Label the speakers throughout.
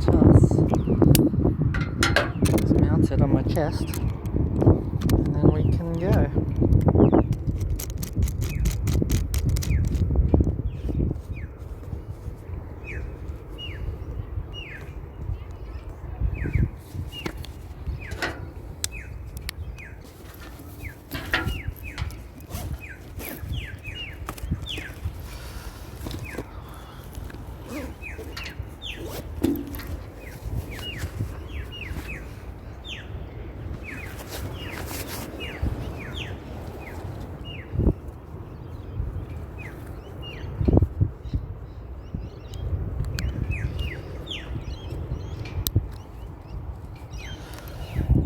Speaker 1: let us mount it on my chest and then we can go.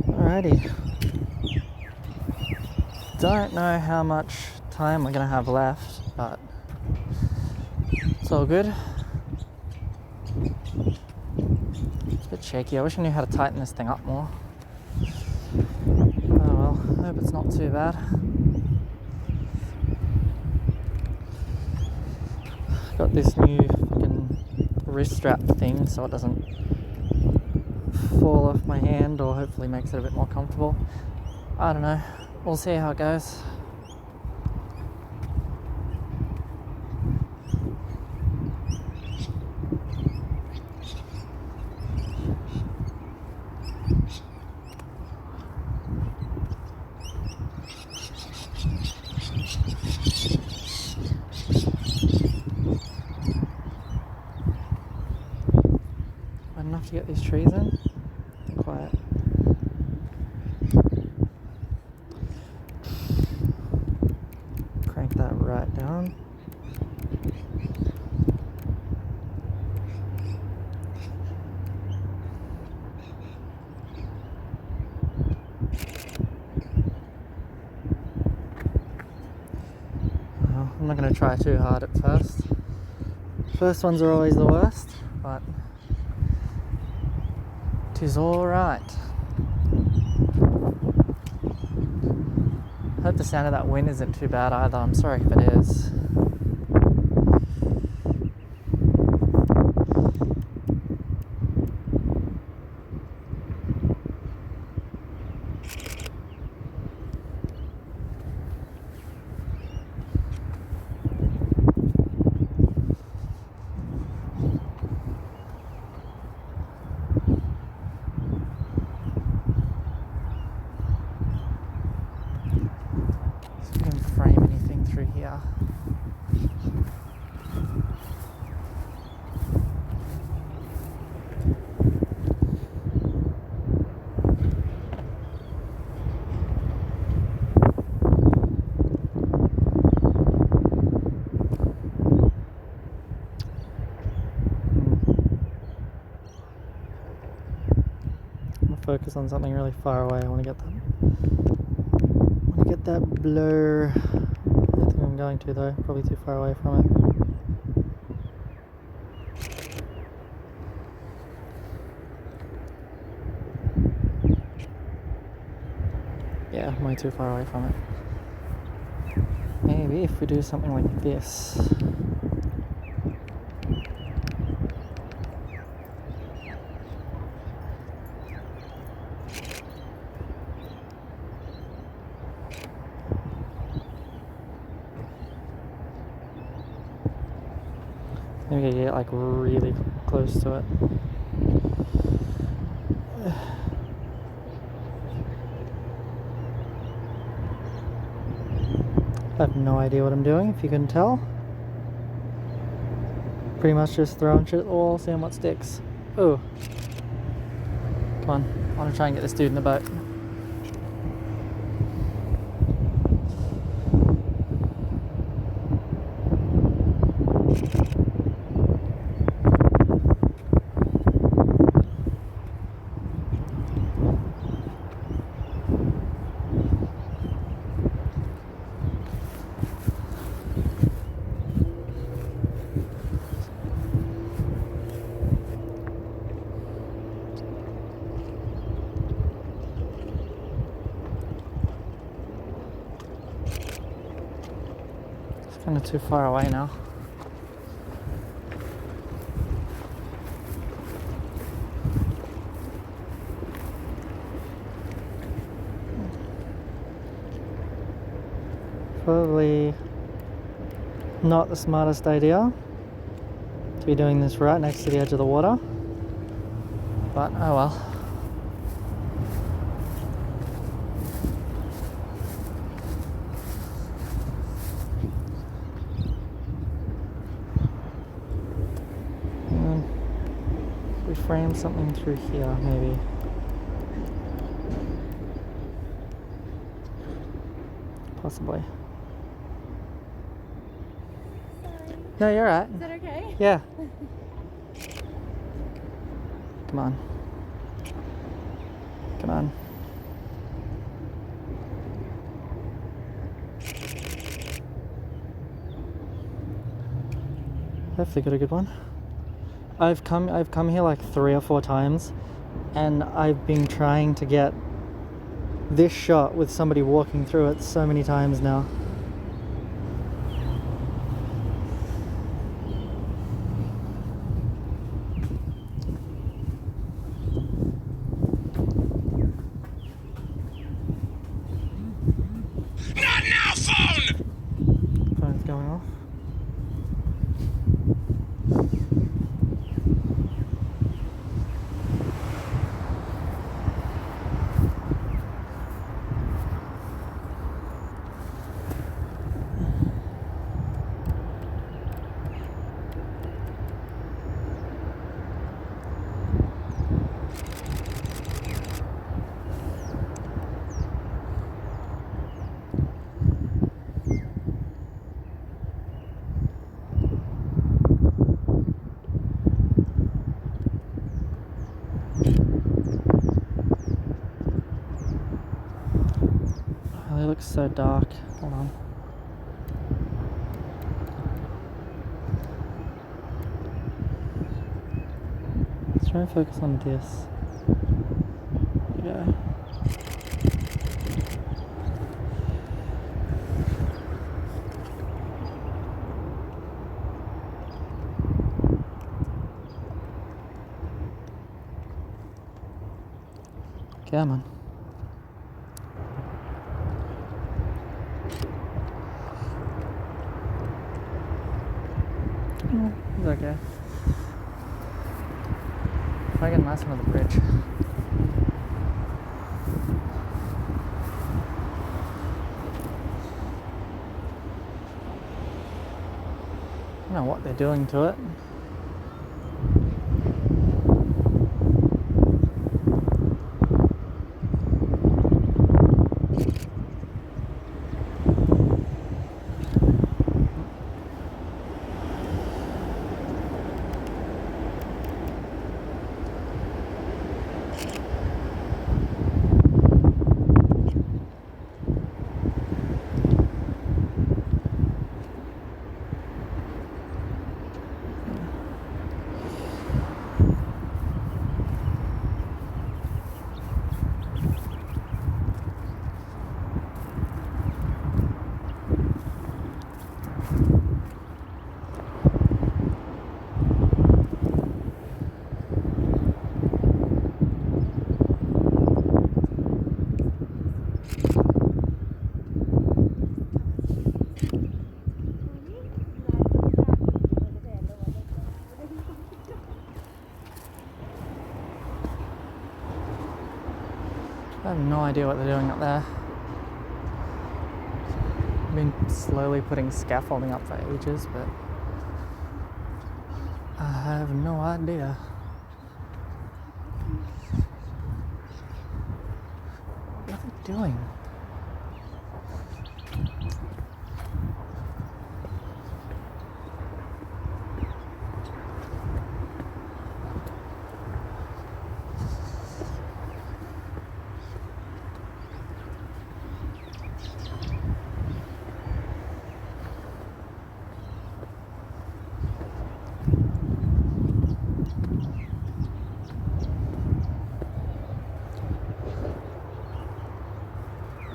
Speaker 1: Alrighty. Don't know how much time we're gonna have left, but it's all good. It's a bit shaky. I wish I knew how to tighten this thing up more. Oh well, I hope it's not too bad. Got this new fucking wrist strap thing so it doesn't fall off my hand, or hopefully makes it a bit more comfortable. I don't know. We'll see how it goes. Not enough to get these trees in. Quiet. Crank that right down. Well, I'm not going to try too hard at first. First ones are always the worst, but is all right. I hope the sound of that wind isn't too bad either. I'm sorry if it is. Here. I'm gonna focus on something really far away. I want to get that blur. I think I'm going to though, probably too far away from it. Yeah, way too far away from it. Maybe if we do something like this. Maybe I get like really close to it. I have no idea what I'm doing, if you can tell. Pretty much just throwing shit at the wall, seeing what sticks. Oh. Come on, I want to try and get this dude in the boat. Kind of too far away now. probably not the smartest idea to be doing this right next to the edge of the water, but oh well. If we frame something through here, maybe. Possibly.
Speaker 2: Sorry.
Speaker 1: No, you're right.
Speaker 2: Is that okay?
Speaker 1: Yeah. Come on. Come on. Hopefully got a good one. I've come here like 3 or 4 times, and I've been trying to get this shot with somebody walking through it so many times now.
Speaker 3: Not now, phone!
Speaker 1: Phone's going off. Oh, it looks so dark. Hold on. Let's try and focus on this. There we go. Come on. It's okay. Try to get a nice one of the bridge. I don't know what they're doing to it. I have no idea what they're doing up there. I've been slowly putting scaffolding up for ages, but I have no idea. What are they doing?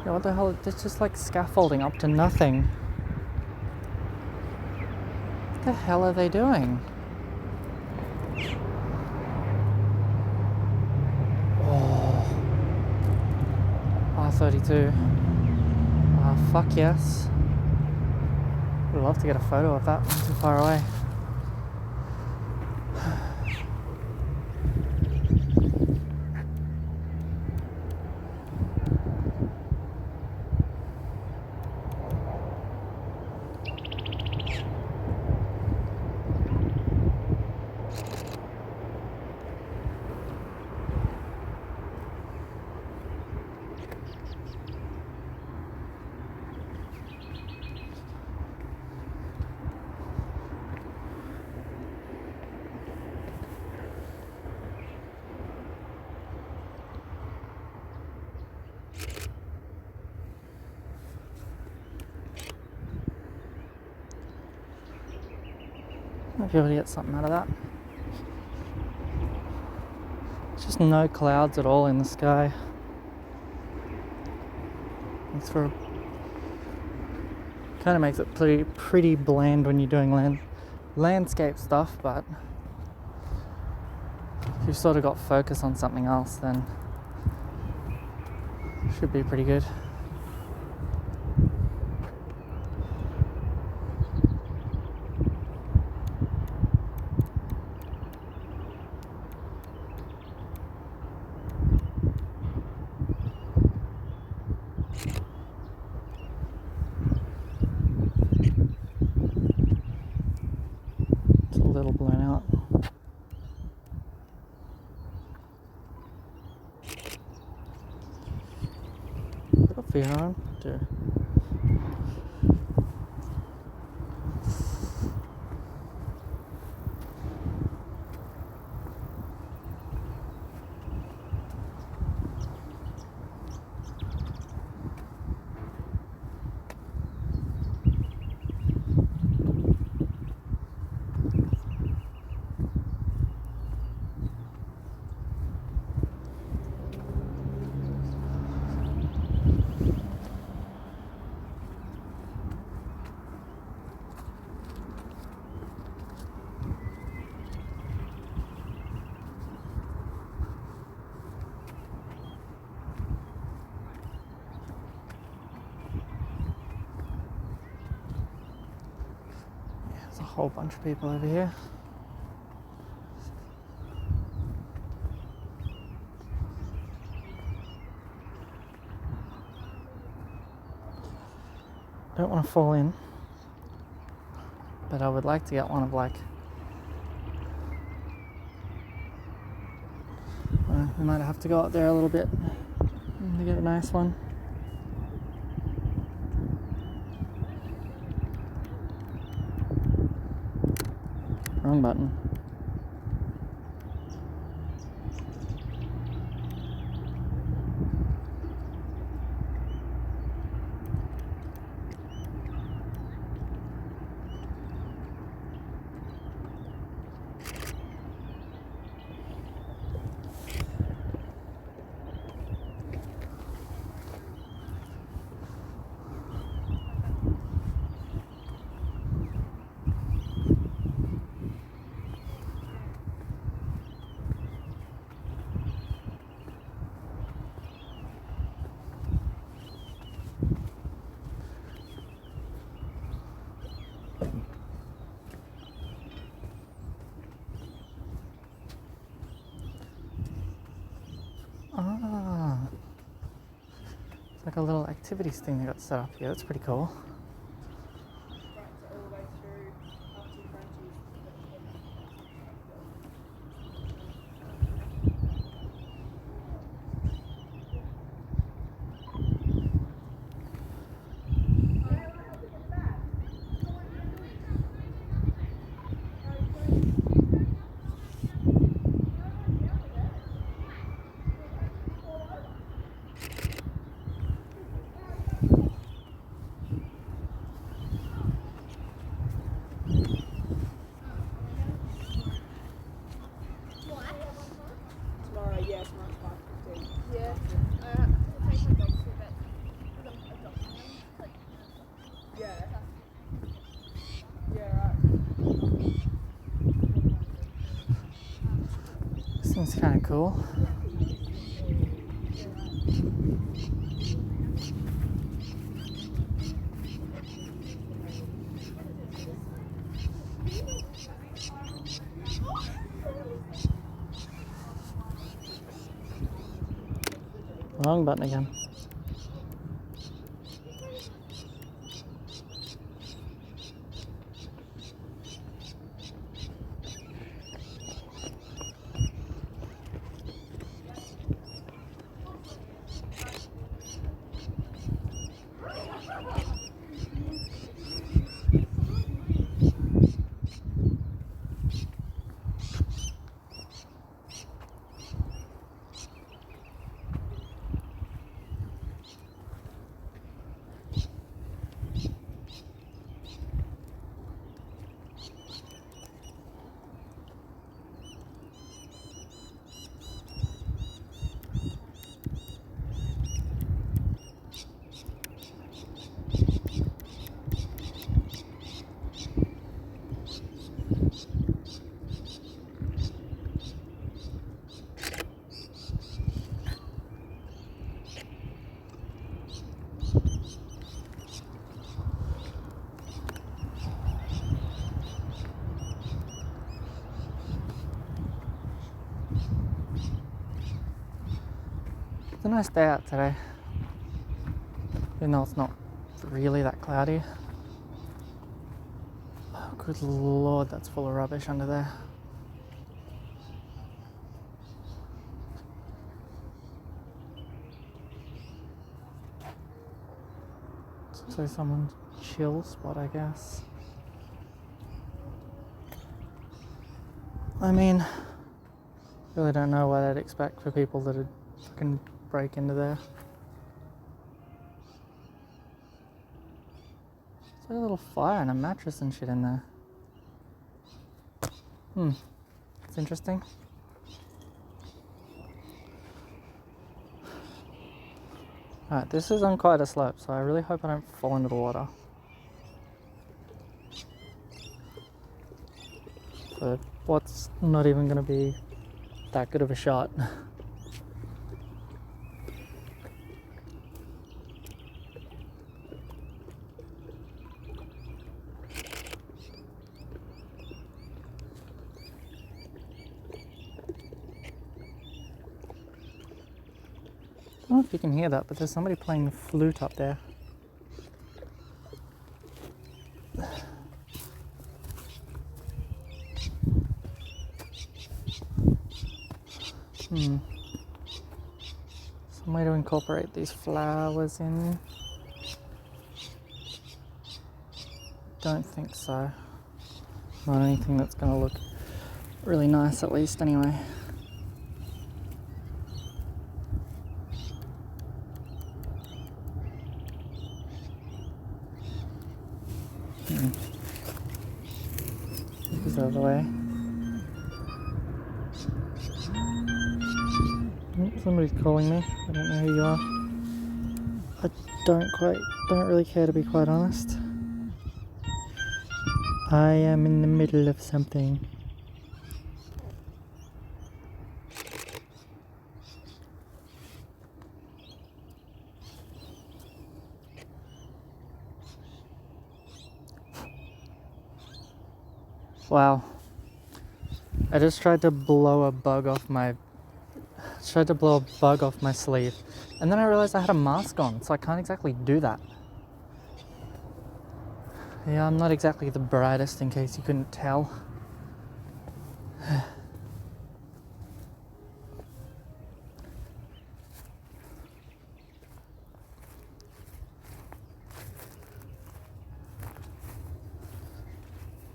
Speaker 1: Yeah, what the hell? It's just like scaffolding up to nothing. What the hell are they doing? Oh. R32. Fuck yes. Would love to get a photo of that from too far away. Might be able to get something out of that. Just no clouds at all in the sky. It's for kind of makes it pretty bland when you're doing landscape stuff, but if you've sort of got focus on something else, then it should be pretty good. It's a little blown out. Little fear on, too. There's a whole bunch of people over here. Don't want to fall in, but I would like to get one of we might have to go up there a little bit to get a nice one. Wrong button. Ah, it's like a little activities thing they got set up here. That's pretty cool. This thing's kind of cool. Wrong button again. It's a nice day out today, even though it's not really that cloudy. Oh, good lord, that's full of rubbish under there. So someone's chill spot, I guess. I mean, really don't know what I'd expect for people that would fucking break into there. There's like a little fire and a mattress and shit in there. It's interesting. Alright, this is on quite a slope, so I really hope I don't fall into the water. So what's not even going to be that good of a shot. I don't know if you can hear that, but there's somebody playing the flute up there. Some way to incorporate these flowers in. Don't think so. Not anything that's going to look really nice, at least, anyway. Get this out of the way. Somebody's calling me. I don't know who you are. I don't really care, to be quite honest. I am in the middle of something. Wow. I just tried to blow a bug off my sleeve, and then I realized I had a mask on, so I can't exactly do that. Yeah, I'm not exactly the brightest, in case you couldn't tell.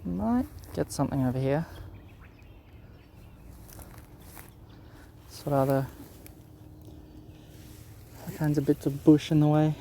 Speaker 1: Might get something over here. What other kinds of bits of bush in the way?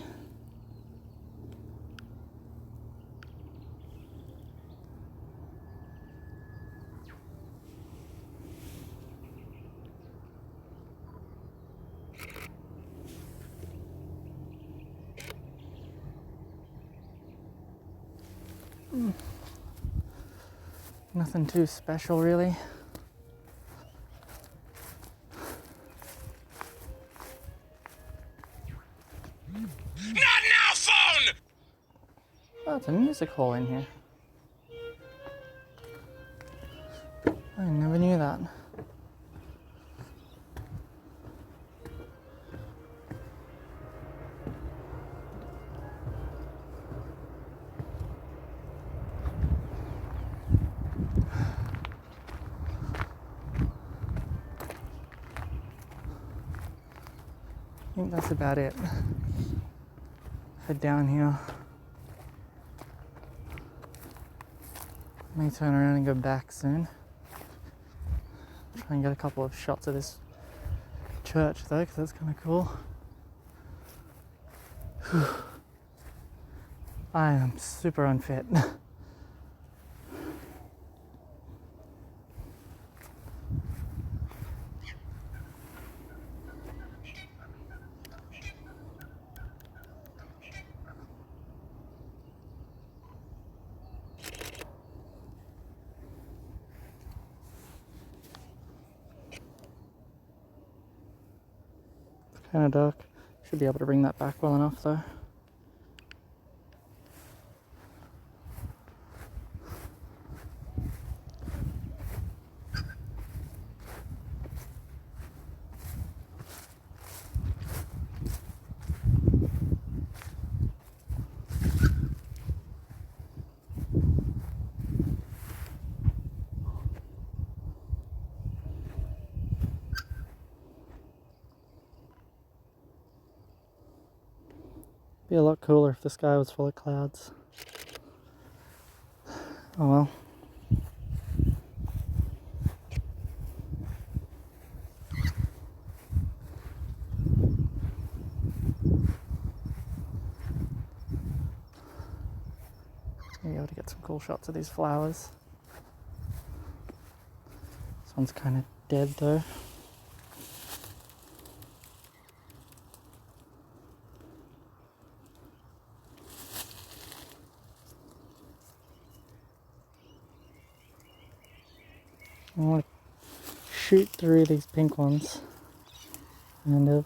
Speaker 1: Nothing too special, really.
Speaker 3: Not now, phone!
Speaker 1: Oh, it's a music hall in here. I never knew that. think that's about it. Head down here. May turn around and go back soon. Try and get a couple of shots of this church though, because that's kind of cool. I am super unfit. Kind of dark. Should be able to bring that back well enough though. Be a lot cooler if the sky was full of clouds. Oh well. Be able to get some cool shots of these flowers. This one's kind of dead though. I want to shoot through these pink ones, kind of.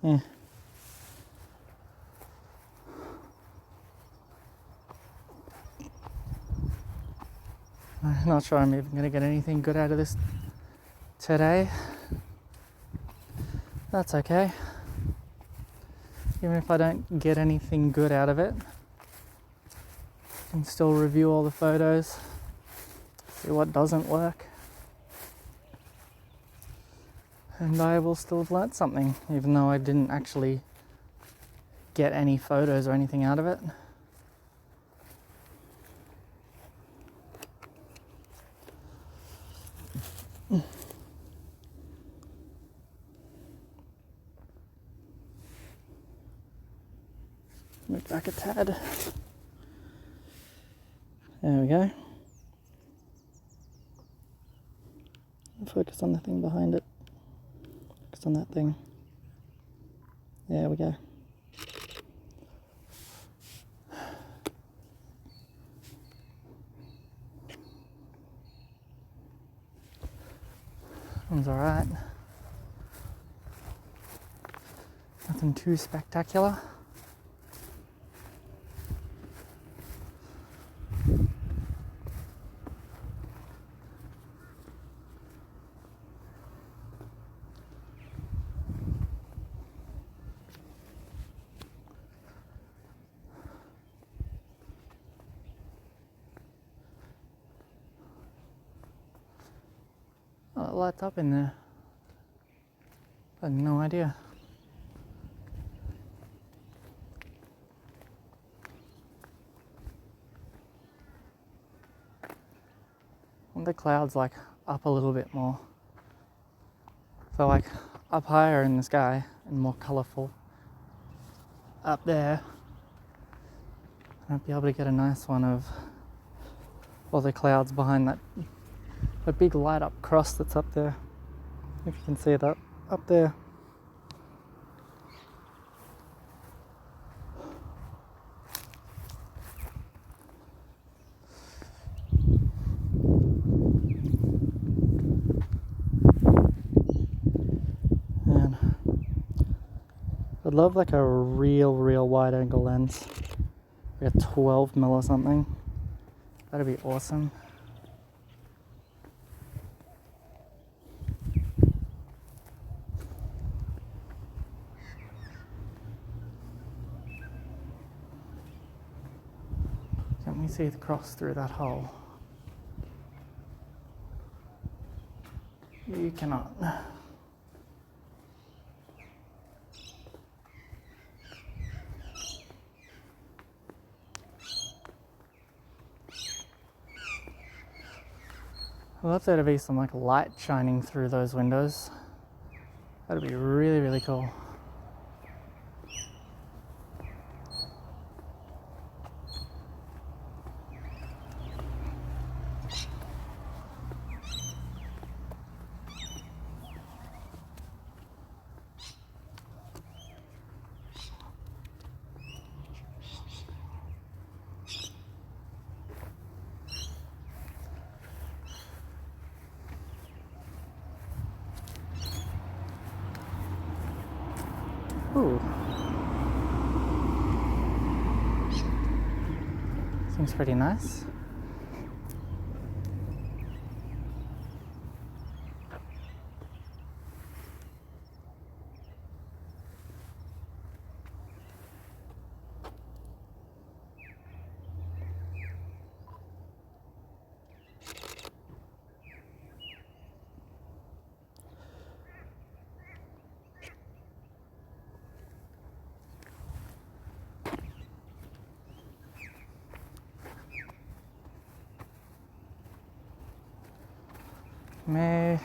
Speaker 1: Yeah. I'm not sure I'm even going to get anything good out of this today. That's okay. Even if I don't get anything good out of it, I can still review all the photos, see what doesn't work, and I will still have learnt something, even though I didn't actually get any photos or anything out of it. Move back a tad. There we go. Focus on the thing behind it. Focus on that thing. There we go. One's alright. Nothing too spectacular. Oh, it lights up in there. I had no idea. Want the clouds like up a little bit more. So like up higher in the sky and more colourful up there. I'd be able to get a nice one of all the clouds behind that big light up cross that's up there. If you can see that up there. And I'd love like a real wide angle lens. Like a 12mm or something. That'd be awesome. me see the cross through that hole. You cannot. I'd love there to be some like light shining through those windows. That'd be really, really cool. Ooh. Seems pretty nice.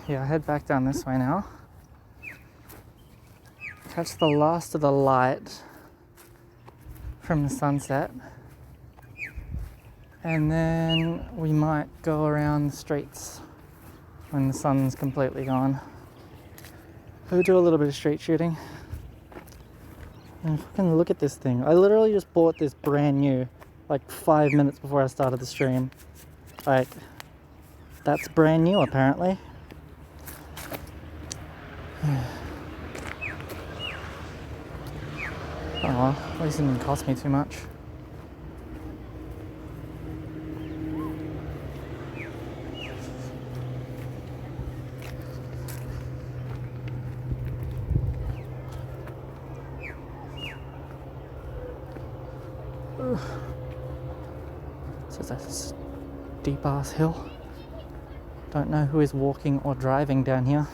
Speaker 1: Head back down this way now. Catch the last of the light from the sunset. And then we might go around the streets when the sun's completely gone. We'll do a little bit of street shooting. And fucking look at this thing. I literally just bought this brand new, like 5 minutes before I started the stream. Like, that's brand new apparently. Oh well, at least it didn't cost me too much. So that's a steep ass hill. Don't know who is walking or driving down here,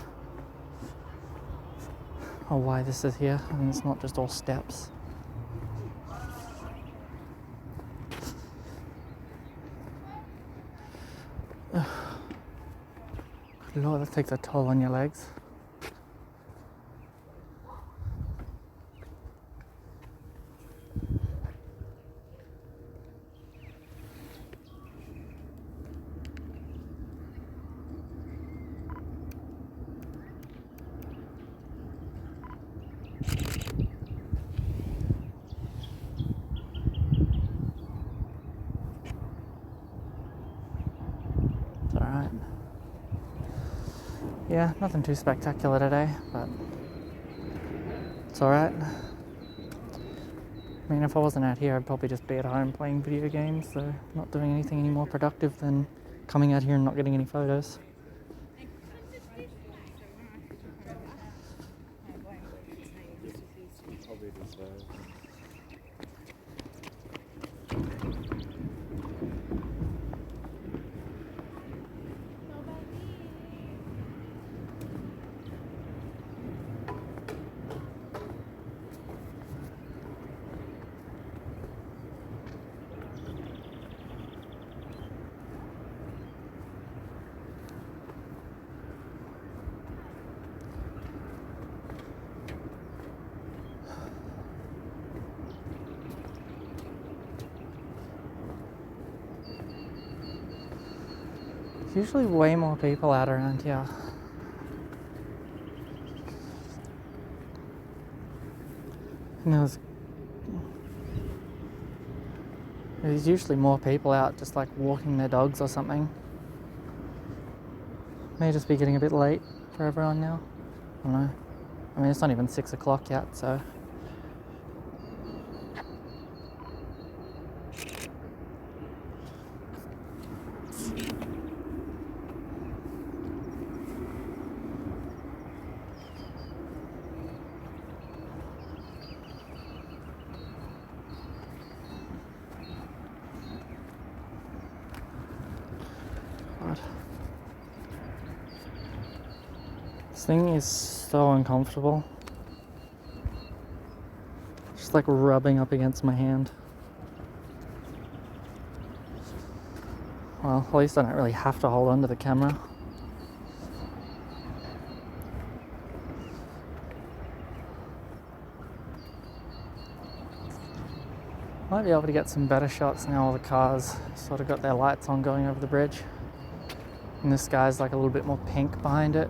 Speaker 1: or why this is here, and it's not just all steps. Good Lord, that takes a toll on your legs. Yeah, nothing too spectacular today, but it's alright. I mean, if I wasn't out here, I'd probably just be at home playing video games, so not doing anything any more productive than coming out here and not getting any photos. There's usually way more people out around here. And there's usually more people out just like walking their dogs or something. May just be getting a bit late for everyone now. I don't know. I mean, it's not even 6 o'clock yet, so. This thing is so uncomfortable. Just like rubbing up against my hand. Well, at least I don't really have to hold onto the camera. Might be able to get some better shots now. All the cars sort of got their lights on going over the bridge. And the sky's like a little bit more pink behind it.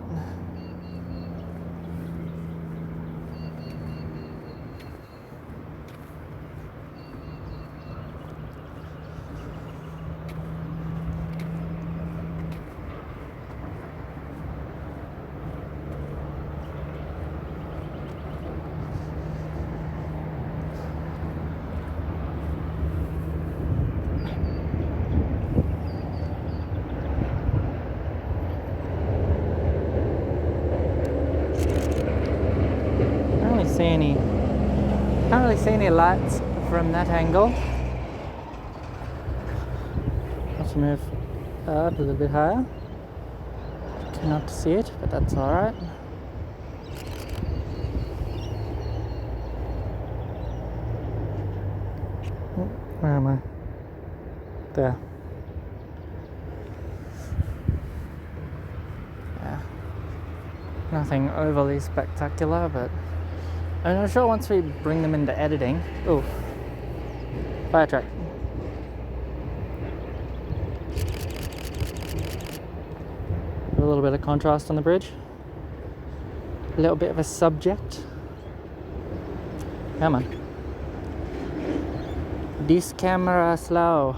Speaker 1: Can't really see any lights from that angle. Have to move up a little bit higher. Cannot see it, but that's alright. Where am I? There. Yeah. Nothing overly spectacular, but I'm not sure once we bring them into editing. Oh, fire truck. A little bit of contrast on the bridge. A little bit of a subject. Come on. This camera slow.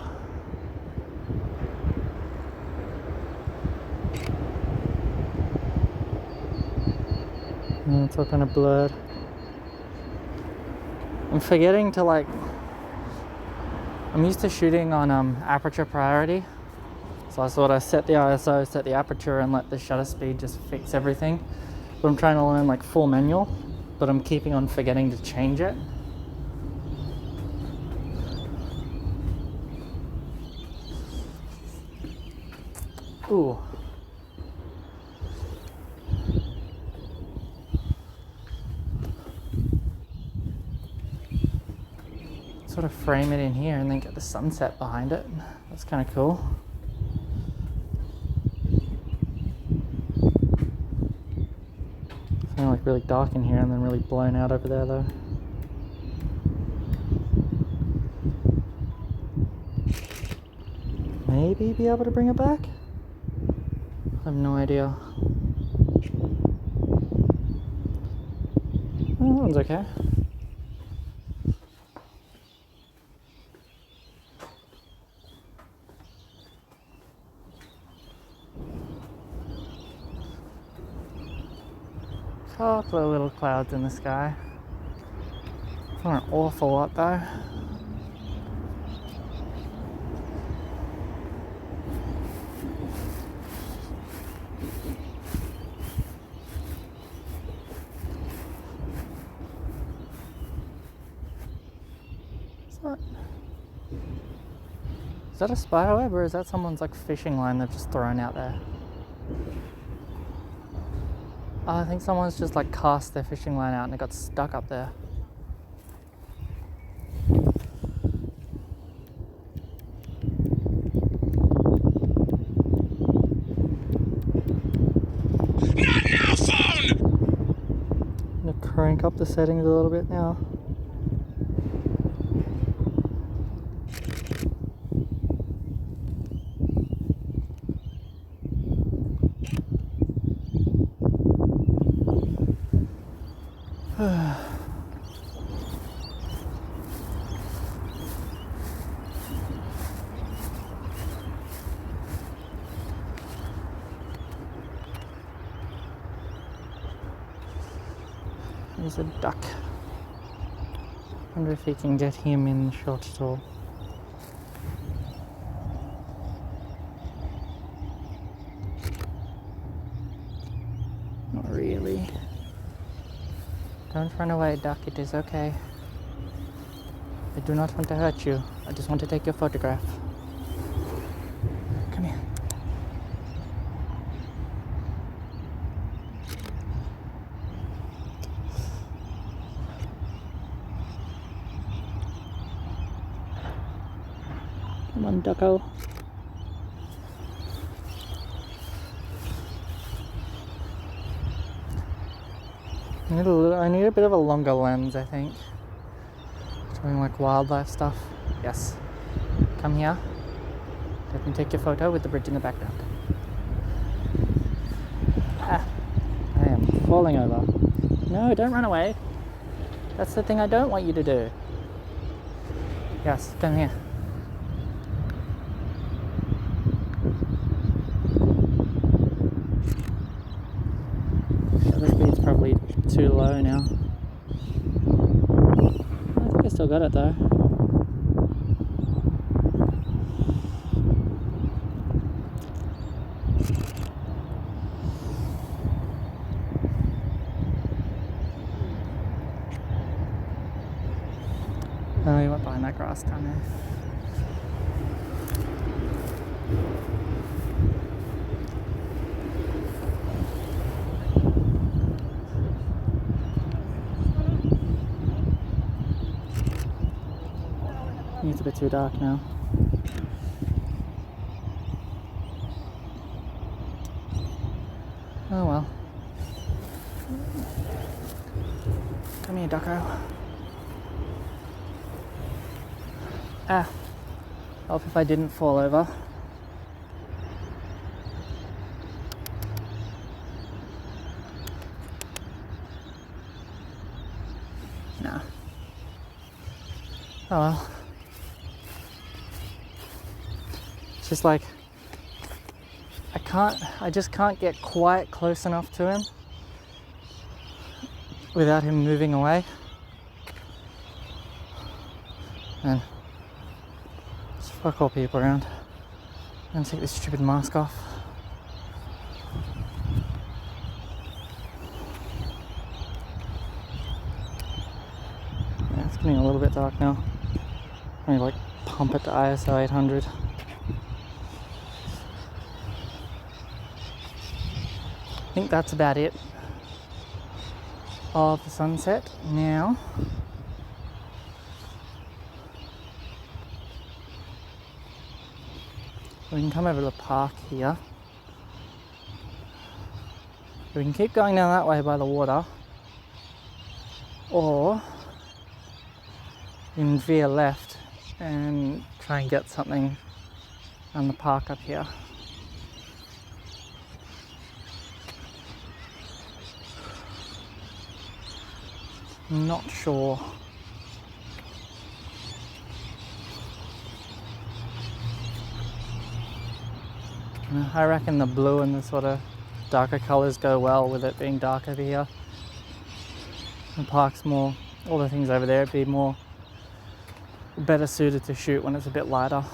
Speaker 1: It's all kind of blurred. I'm forgetting to I'm used to shooting on aperture priority, so I sort of set the ISO, set the aperture, and let the shutter speed just fix everything. But I'm trying to learn like full manual, but I'm keeping on forgetting to change it. Ooh. Sort of frame it in here and then get the sunset behind it. That's kind of cool. It's like really dark in here and then really blown out over there though. Maybe be able to bring it back? I have no idea. Oh, that one's okay. Couple of little clouds in the sky. Not an awful lot though. Is that a spider web or is that someone's like fishing line they've just thrown out there? Oh, I think someone's just like cast their fishing line out and it got stuck up there.
Speaker 3: Not now, phone!
Speaker 1: I'm gonna crank up the settings a little bit now. There's a duck. Wonder if he can get him in the shot at all. Not really. Don't run away, duck. It is okay. I do not want to hurt you. I just want to take your photograph. Come here. Come on, ducko. I need a bit of a longer lens, I think. Doing like wildlife stuff. Yes. Come here. Let me take your photo with the bridge in the background. Ah, I am falling over. No, don't run away. That's the thing I don't want you to do. Yes, come here. The speed's probably too low now. I think I still got it though. Oh, you went behind that grass down there. It's a bit too dark now. Oh well. Come here, ducko. Ah, help if I didn't fall over. Nah. Oh well. It's just like, I just can't get quite close enough to him without him moving away. And there's fuck all people around. I'm gonna take this stupid mask off. Yeah, it's getting a little bit dark now. I'm gonna like pump it to ISO 800. I think that's about it of the sunset. Now we can come over to the park here. We can keep going down that way by the water, or we can veer left and try and get something on the park up here. I'm not sure. I reckon the blue and the sort of darker colours go well with it being dark over here. The park's more, all the things over there would be more better suited to shoot when it's a bit lighter.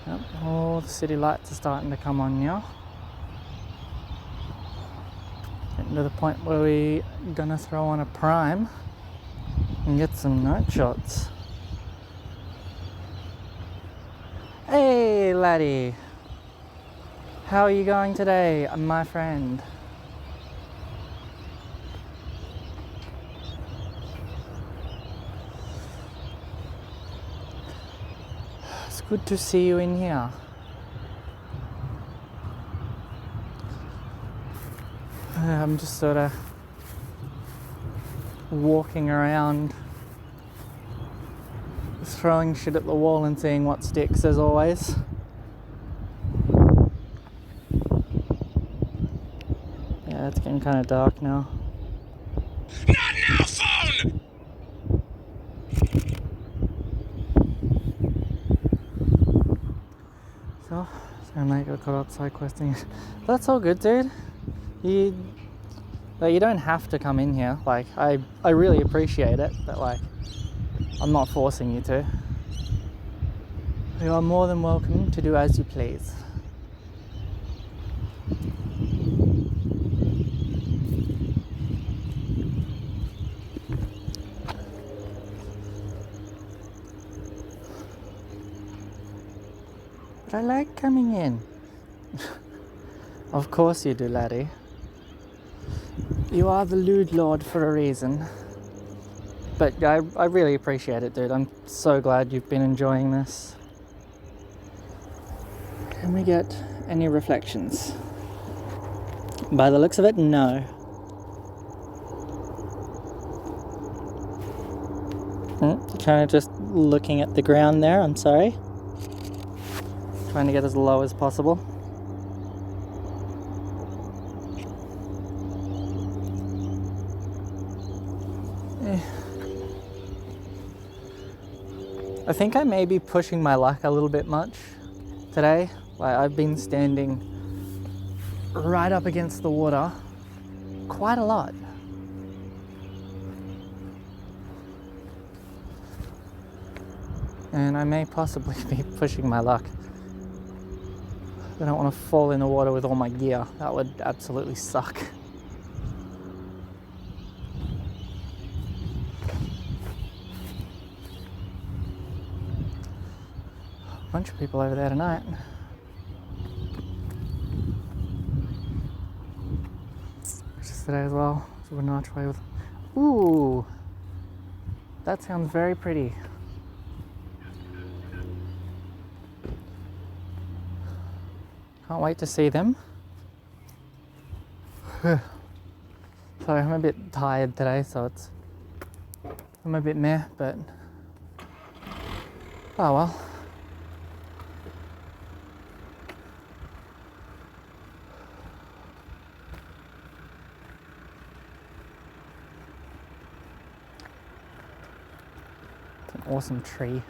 Speaker 1: Yep, all the city lights are starting to come on now. Getting to the point where we're gonna throw on a prime and get some night shots. Hey laddie, how are you going today, my friend? It's good to see you in here. I'm just sort of walking around, throwing shit at the wall and seeing what sticks, as always. Yeah, it's getting kind of dark now.
Speaker 3: Not now, phone!
Speaker 1: So mate got caught outside questing. That's all good, dude. You don't have to come in here. Like, I really appreciate it, but like, I'm not forcing you to. You are more than welcome to do as you please. But I like coming in. Of course you do, laddie. You are the lewd lord for a reason. But I really appreciate it, dude. I'm so glad you've been enjoying this. Can we get any reflections? By the looks of it, no. Kind of just looking at the ground there, I'm sorry. Trying to get as low as possible. I think I may be pushing my luck a little bit much today. Like, I've been standing right up against the water quite a lot. And I may possibly be pushing my luck. I don't want to fall in the water with all my gear. That would absolutely suck. A bunch of people over there tonight. Just today as well. So an archway with... Ooh! That sounds very pretty. Can't wait to see them. Sorry, I'm a bit tired today, so I'm a bit meh, but oh well. It's an awesome tree.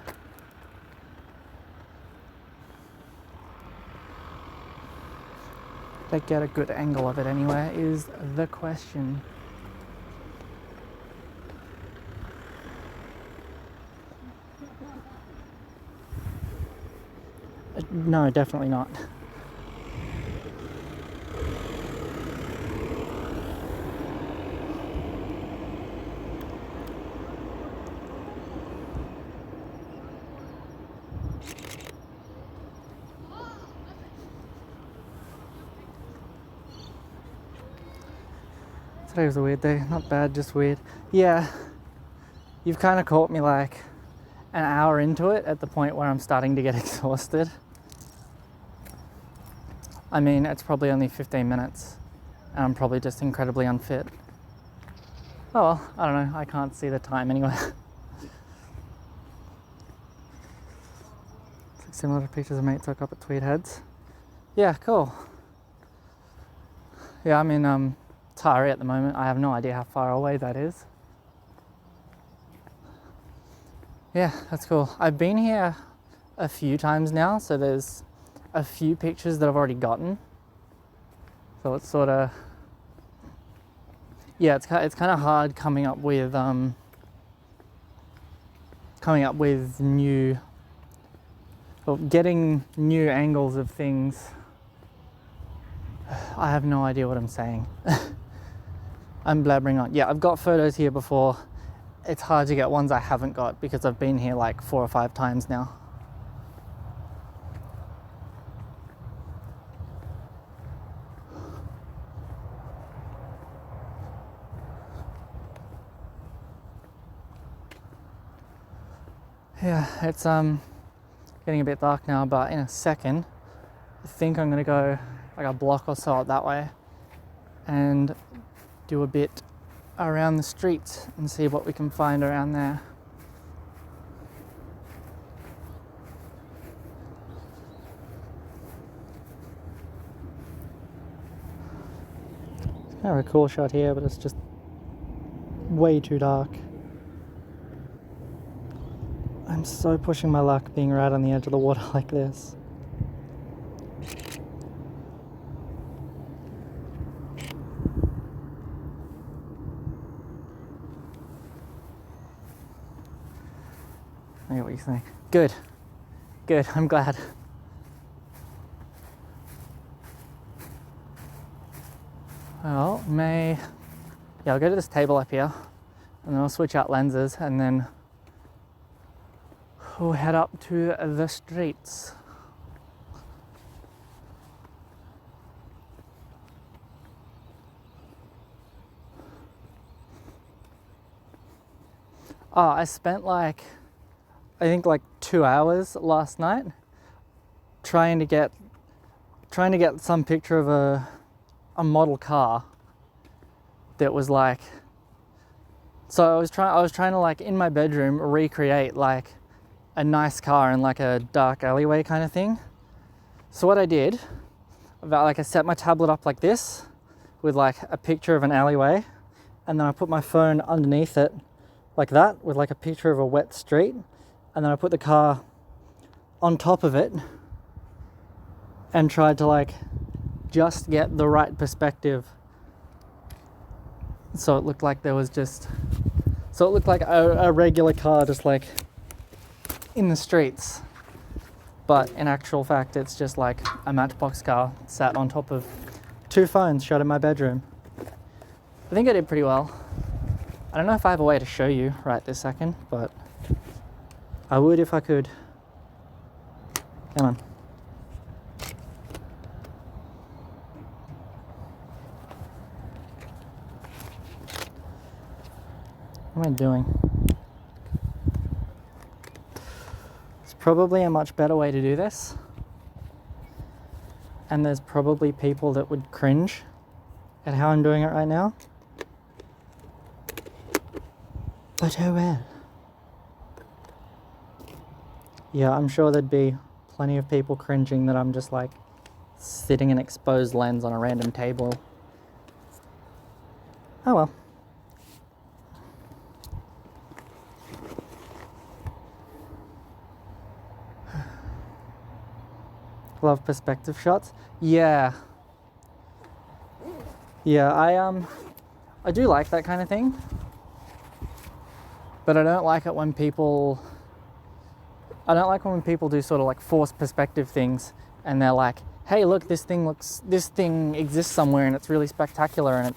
Speaker 1: They get a good angle of it anyway, is the question. No, definitely not. Today was a weird day. Not bad, just weird. Yeah, you've kind of caught me like an hour into it at the point where I'm starting to get exhausted. I mean, it's probably only 15 minutes and I'm probably just incredibly unfit. Oh well, I don't know. I can't see the time anyway. It's like similar to pictures of mates took up at Tweed Heads. Yeah, cool. Yeah, I'm in Tari at the moment. I have no idea how far away that is. Yeah, that's cool. I've been here a few times now, so there's a few pictures that I've already gotten. So it's sort of, yeah, it's kind of hard coming up with new, well, getting new angles of things. I have no idea what I'm saying. I'm blabbering on. Yeah, I've got photos here before. It's hard to get ones I haven't got because I've been here like 4 or 5 times now. Yeah, it's getting a bit dark now, but in a second I think I'm gonna go like a block or so up that way and do a bit around the streets and see what we can find around there. It's kind of a cool shot here, but it's just way too dark. I'm so pushing my luck being right on the edge of the water like this. I get what you think. Good. Good, I'm glad. Well, yeah, I'll go to this table up here and then I'll switch out lenses and then we'll head up to the streets. Oh, I spent like, I think like 2 hours last night trying to get some picture of a model car that was like, so I was trying to like in my bedroom recreate like a nice car in like a dark alleyway kind of thing. So what I did, I set my tablet up like this with like a picture of an alleyway, and then I put my phone underneath it like that with like a picture of a wet street, and then I put the car on top of it and tried to like just get the right perspective, so it looked like a regular car just like in the streets, but in actual fact it's just like a matchbox car sat on top of 2 phones shot in my bedroom. I think I did pretty well. I don't know if I have a way to show you right this second, but I would if I could. Come on. What am I doing? There's probably a much better way to do this. And there's probably people that would cringe at how I'm doing it right now. But oh well. Yeah, I'm sure there'd be plenty of people cringing that I'm just like sitting in exposed lens on a random table. Oh well. Love perspective shots. Yeah, I do like that kind of thing, but I don't like it when people do sort of like forced perspective things, and they're like, hey look, this thing exists somewhere and it's really spectacular, and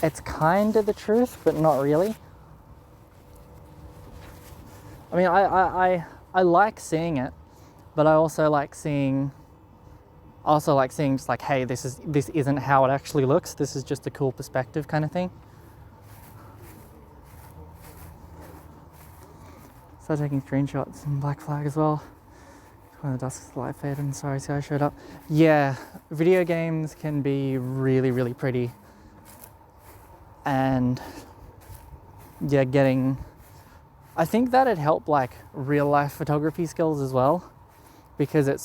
Speaker 1: it's kind of the truth but not really. I mean, I like seeing it, but I also like seeing just like, hey, this isn't how it actually looks. This is just a cool perspective kind of thing. Start taking screenshots in Black Flag as well. When the dusk light faded and sorry I showed up. Yeah, video games can be really, really pretty. And yeah, I think that'd help like real life photography skills as well, because it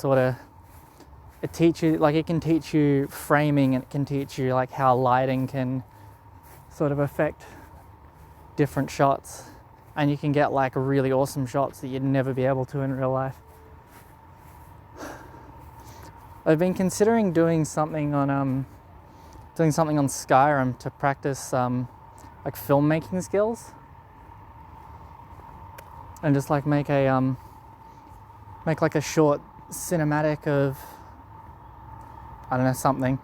Speaker 1: can teach you framing, and it can teach you like how lighting can sort of affect different shots, and you can get like really awesome shots that you'd never be able to in real life. I've been considering doing something on Skyrim to practice like filmmaking skills, and just like make like a short cinematic of, I don't know, something.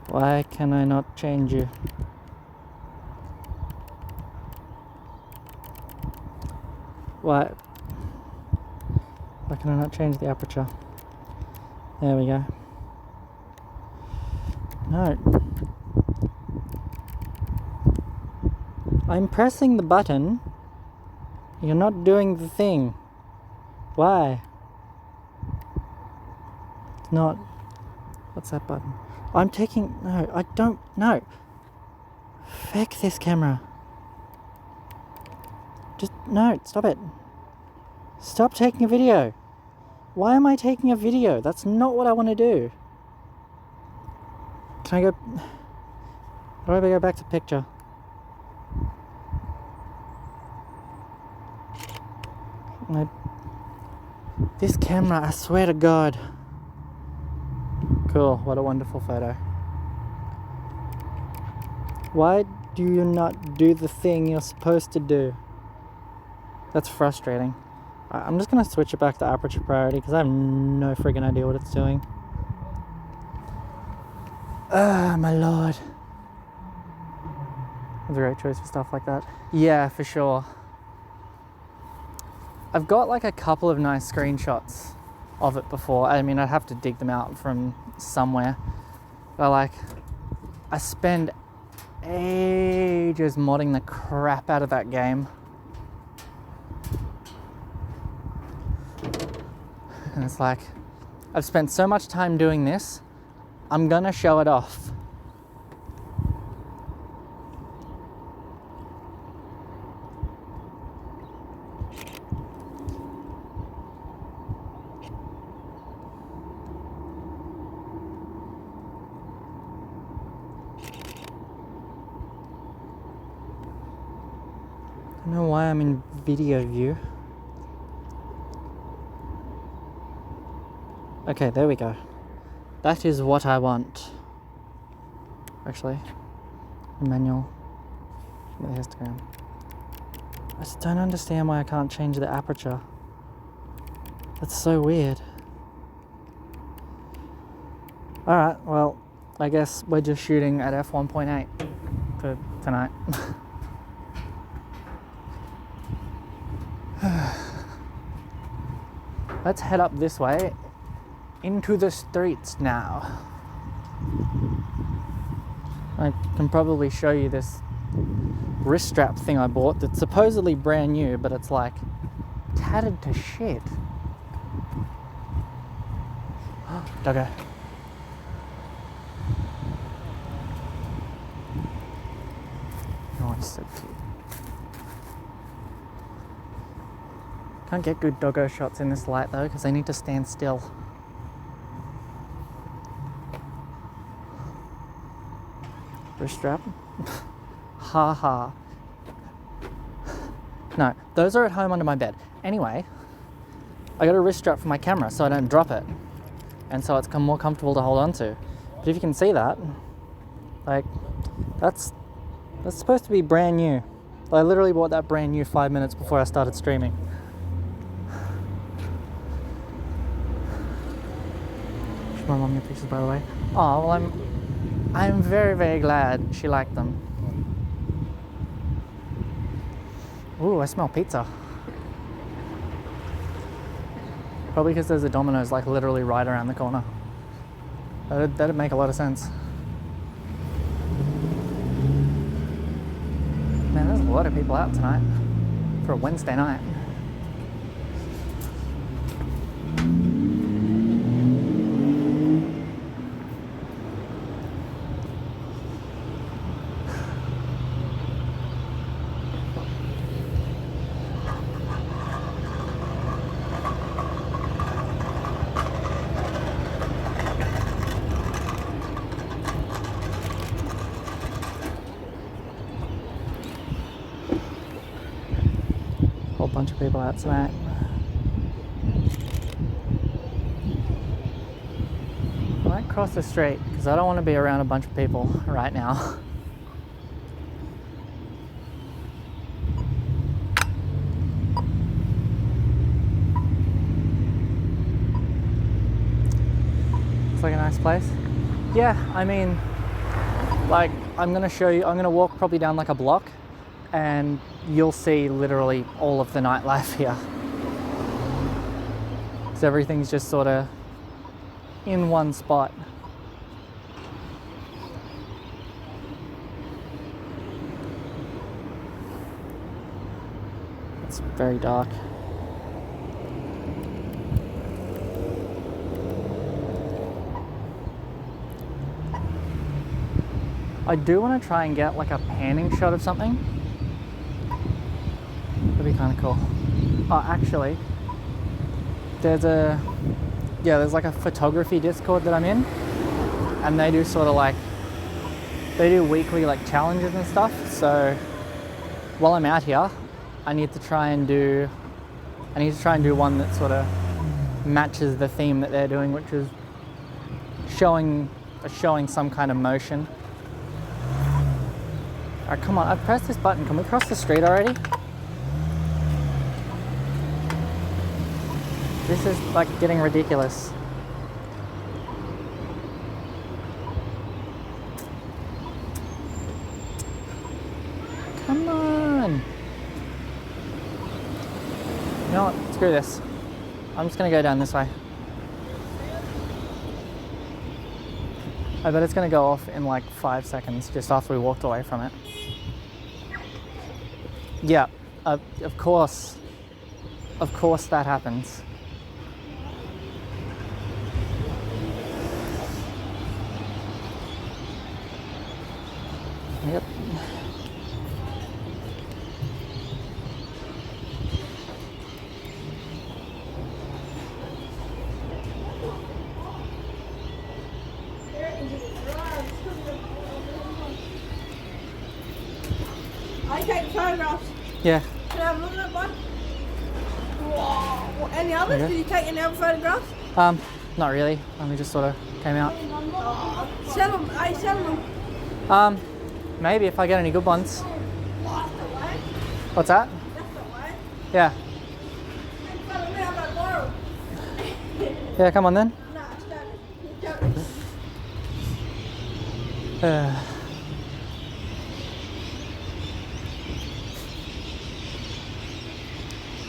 Speaker 1: Why can I not change you? Why can I not change the aperture? There we go. No. I'm pressing the button. You're not doing the thing. Why? It's not. What's that button? No, I don't know. Feck this camera. Just, no, stop it. Stop taking a video. Why am I taking a video? That's not what I want to do. Can I go? How do I go back to picture? This camera, I swear to God. Cool, what a wonderful photo. Why do you not do the thing you're supposed to do? That's frustrating. I'm just going to switch it back to aperture priority because I have no friggin' idea what it's doing. Ah, my lord. That's a great choice for stuff like that. Yeah, for sure. I've got like a couple of nice screenshots of it before. I mean, I'd have to dig them out from somewhere. But like, I spend ages modding the crap out of that game. And it's like, I've spent so much time doing this, I'm gonna show it off. I don't know why I'm in video view. Okay, there we go. That is what I want. Actually, manual, the histogram. I just don't understand why I can't change the aperture. That's so weird. Alright, well, I guess we're just shooting at f1.8 for tonight. Let's head up this way into the streets now. I can probably show you this wrist strap thing I bought that's supposedly brand new, but it's like tattered to shit. Doggo. Oh, he's so cute. Can't get good doggo shots in this light though, because they need to stand still. Wrist strap? Ha ha. No, those are at home under my bed. Anyway, I got a wrist strap for my camera so I don't drop it. And so it's more comfortable to hold on to. But if you can see that, like, that's supposed to be brand new. I literally bought that brand new 5 minutes before I started streaming. Should my mum get pictures, by the way? Oh, well, I'm very, very glad she liked them. Ooh, I smell pizza. Probably because there's a Domino's like literally right around the corner. That'd make a lot of sense. Man, there's a lot of people out tonight for a Wednesday night. Whole bunch of people out tonight. I might cross the street because I don't want to be around a bunch of people right now. Looks like a nice place. Yeah, I mean, like, I'm gonna show you, I'm gonna walk probably down like a block and you'll see literally all of the nightlife here. So everything's just sort of in one spot. It's very dark. I do want to try and get like a panning shot of something. That'd be kind of cool. Oh, actually, there's like a photography Discord that I'm in, and they do sort of like, they do weekly like challenges and stuff. So while I'm out here, I need to try and do one that sort of matches the theme that they're doing, which is showing some kind of motion. All right, come on, I've pressed this button. Can we cross the street already? This is like getting ridiculous. Come on. You know what? Screw this. I'm just gonna go down this way. I bet it's gonna go off in like 5 seconds just after we walked away from it. Yeah, of course. Of course that happens. Yep.
Speaker 2: Are you taking photographs?
Speaker 1: Yeah.
Speaker 2: Can I have a look at that one? Whoa. Any others?
Speaker 1: Okay.
Speaker 2: Did you take any other photographs?
Speaker 1: Not really. We just sort of came out.
Speaker 2: Sell them. Are you selling them?
Speaker 1: Maybe if I get any good ones.
Speaker 2: That's the way.
Speaker 1: What's that?
Speaker 2: That's the way.
Speaker 1: Yeah.
Speaker 2: Follow me, I'm gonna borrow.
Speaker 1: Yeah, come on then.
Speaker 2: No, it's done.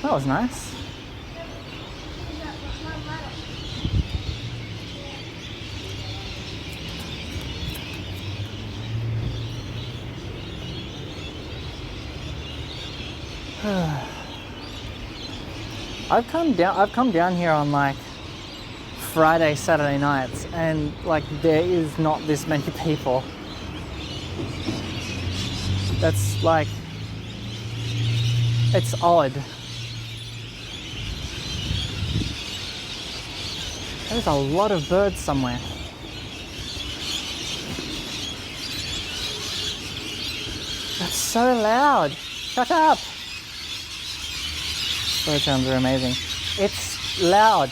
Speaker 1: That was nice. I've come down here on like Friday, Saturday nights, and like there is not this many people. That's like, it's odd. There's a lot of birds somewhere. That's so loud. Shut up. Bird sounds are amazing. It's loud.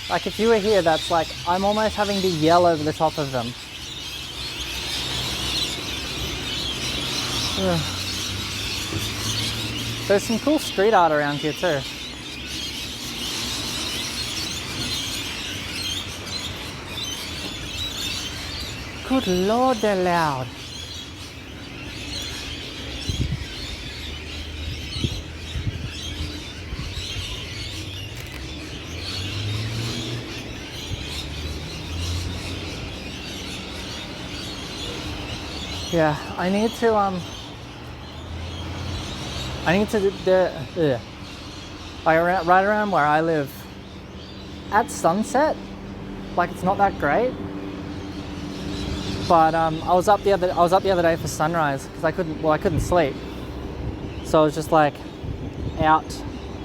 Speaker 1: Like if you were here, that's like, I'm almost having to yell over the top of them. Ugh. There's some cool street art around here too. Good Lord, they're loud. Yeah, I need to right around where I live at sunset, like it's not that great. But I was up the other day for sunrise because I couldn't sleep. So I was just like out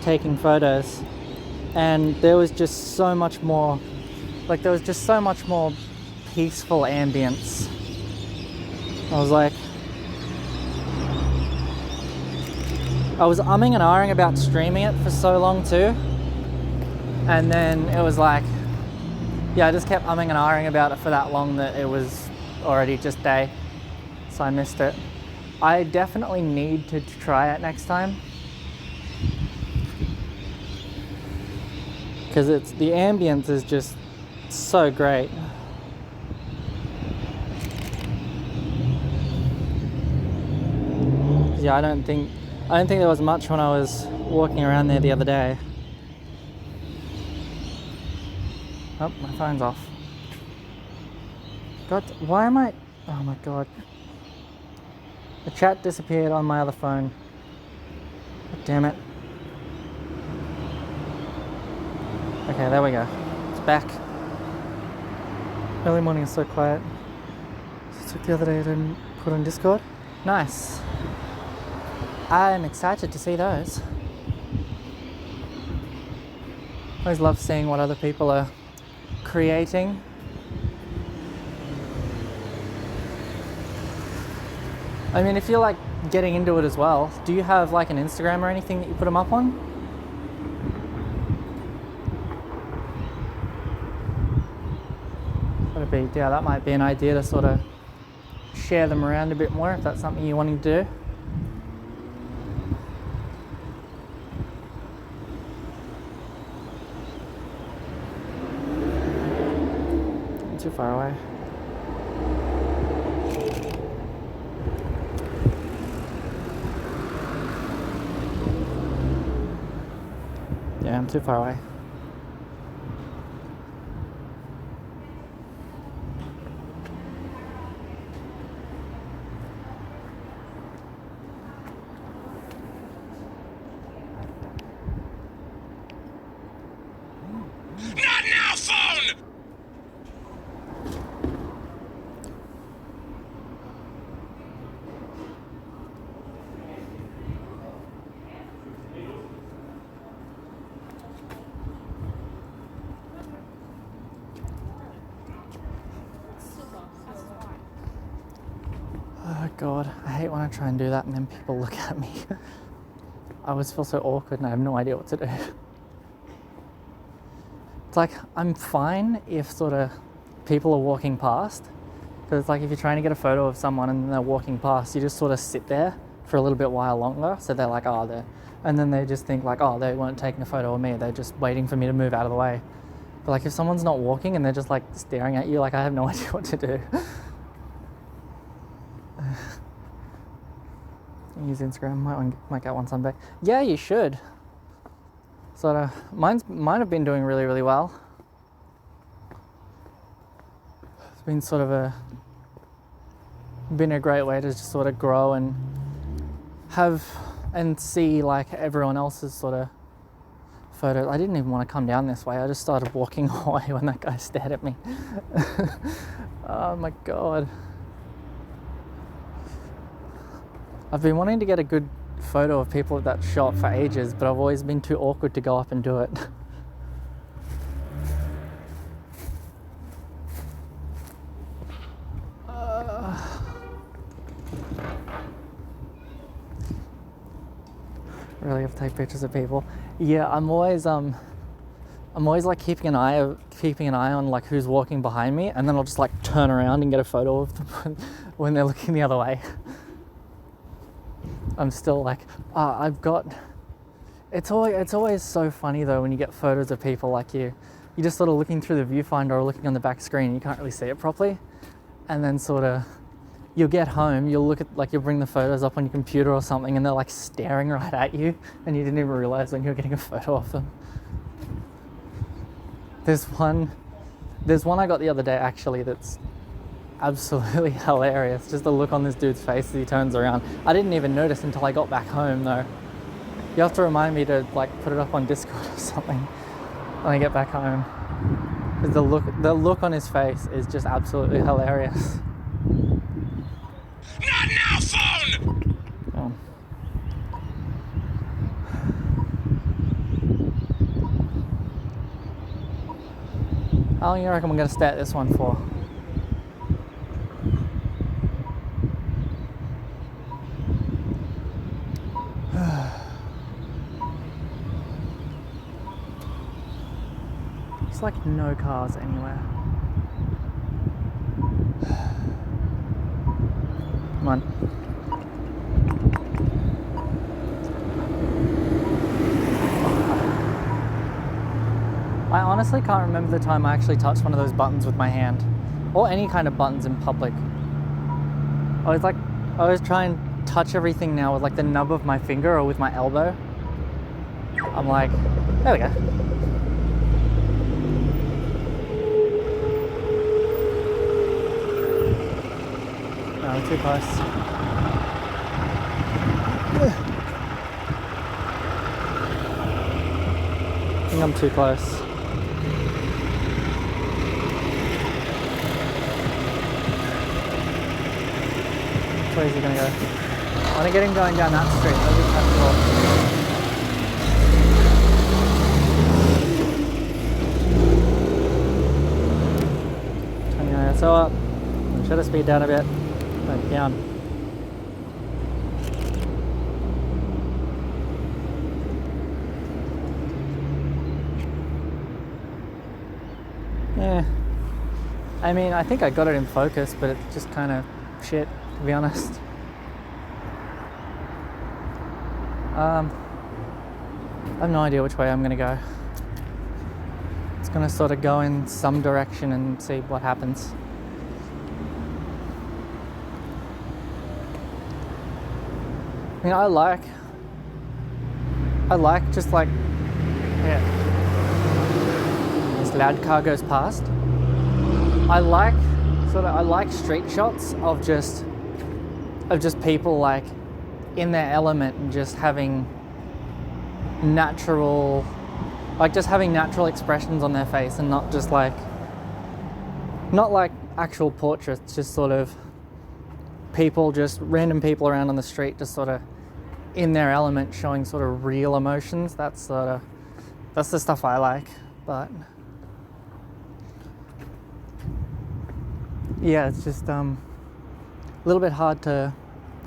Speaker 1: taking photos, and there was just so much more peaceful ambience. I was umming and ahhing about streaming it for so long too, and then it was like, yeah, I just kept umming and ahhing about it for that long that it was already just day, so I missed it. I definitely need to try it next time because the ambience is just so great. Yeah, I don't think there was much when I was walking around there the other day. Oh, my phone's off. God, why am I... Oh my God. The chat disappeared on my other phone. God damn it. Okay, there we go. It's back. Early morning is so quiet. Just took the other day I didn't put on Discord. Nice. I'm excited to see those. I always love seeing what other people are creating. I mean, if you're like getting into it as well, do you have like an Instagram or anything that you put them up on? Yeah, that might be an idea to sort of share them around a bit more if that's something you're wanting to do. Not too far away. Yeah, I'm too far away. . god, I hate when I try and do that and then people look at me. I always feel so awkward and I have no idea what to do. It's like, I'm fine if sort of people are walking past, because it's like if you're trying to get a photo of someone and they're walking past, you just sort of sit there for a little bit while longer, so they're like, oh, they're, and then they just think like, oh, they weren't taking a photo of me, they're just waiting for me to move out of the way. But like if someone's not walking and they're just like staring at you, like I have no idea what to do. Use Instagram, might get one someday. Yeah, you should. Sort of, mine have been doing really, really well. It's been sort of been a great way to just sort of grow and have and see like everyone else's sort of photos. I didn't even want to come down this way. I just started walking away when that guy stared at me. Oh my god. I've been wanting to get a good photo of people at that shot for ages, but I've always been too awkward to go up and do it. Really have to take pictures of people. Yeah, I'm always like keeping an eye on like who's walking behind me, and then I'll just like turn around and get a photo of them when they're looking the other way. I'm still like, it's always so funny though when you get photos of people like you're just sort of looking through the viewfinder or looking on the back screen, you can't really see it properly, and then sort of you'll get home, you'll look at, like you'll bring the photos up on your computer or something and they're like staring right at you and you didn't even realize when you were getting a photo of them. There's one I got the other day actually that's absolutely hilarious. Just the look on this dude's face as he turns around. I didn't even notice until I got back home though. You have to remind me to like put it up on Discord or something when I get back home. Because the look on his face is just absolutely hilarious.
Speaker 3: Not now, phone!
Speaker 1: Oh. How long you reckon we're going to stay at this one for? It's like no cars anywhere. Come on. I honestly can't remember the time I actually touched one of those buttons with my hand, or any kind of buttons in public. I always try and touch everything now with like the nub of my finger or with my elbow. I'm like, there we go. No, too close. I think I'm too close. Where is he gonna go? I want to get him going down that street. That'd be kind of cool. 29 so up. Shut the speed down a bit. Like down. Yeah. I mean, I think I got it in focus, but it's just kind of shit, to be honest. I have no idea which way I'm gonna go. It's gonna sort of go in some direction and see what happens. I mean, I like just like, yeah. This loud car goes past. I like street shots of just people like in their element and just having natural expressions on their face, and not like actual portraits, just sort of people, just random people around on the street, just sort of in their element, showing sort of real emotions. That's the stuff I like. But yeah, it's just a little bit hard to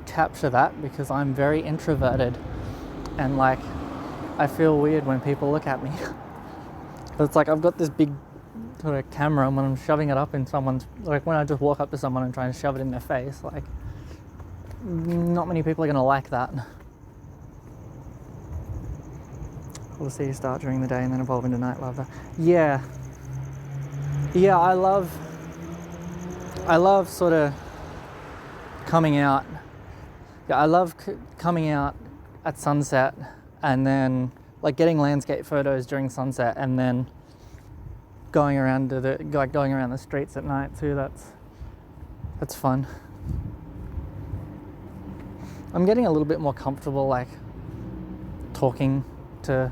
Speaker 1: capture that because I'm very introverted and like I feel weird when people look at me. It's like I've got this big sort of camera, and when I'm shoving it up in someone's, like when I just walk up to someone and try and shove it in their face, like not many people are gonna like that. We'll see you start during the day and then evolve into night lover. Yeah, I love sort of coming out. Yeah, I love coming out at sunset and then like getting landscape photos during sunset and then going around the streets at night too. That's fun. I'm getting a little bit more comfortable like talking to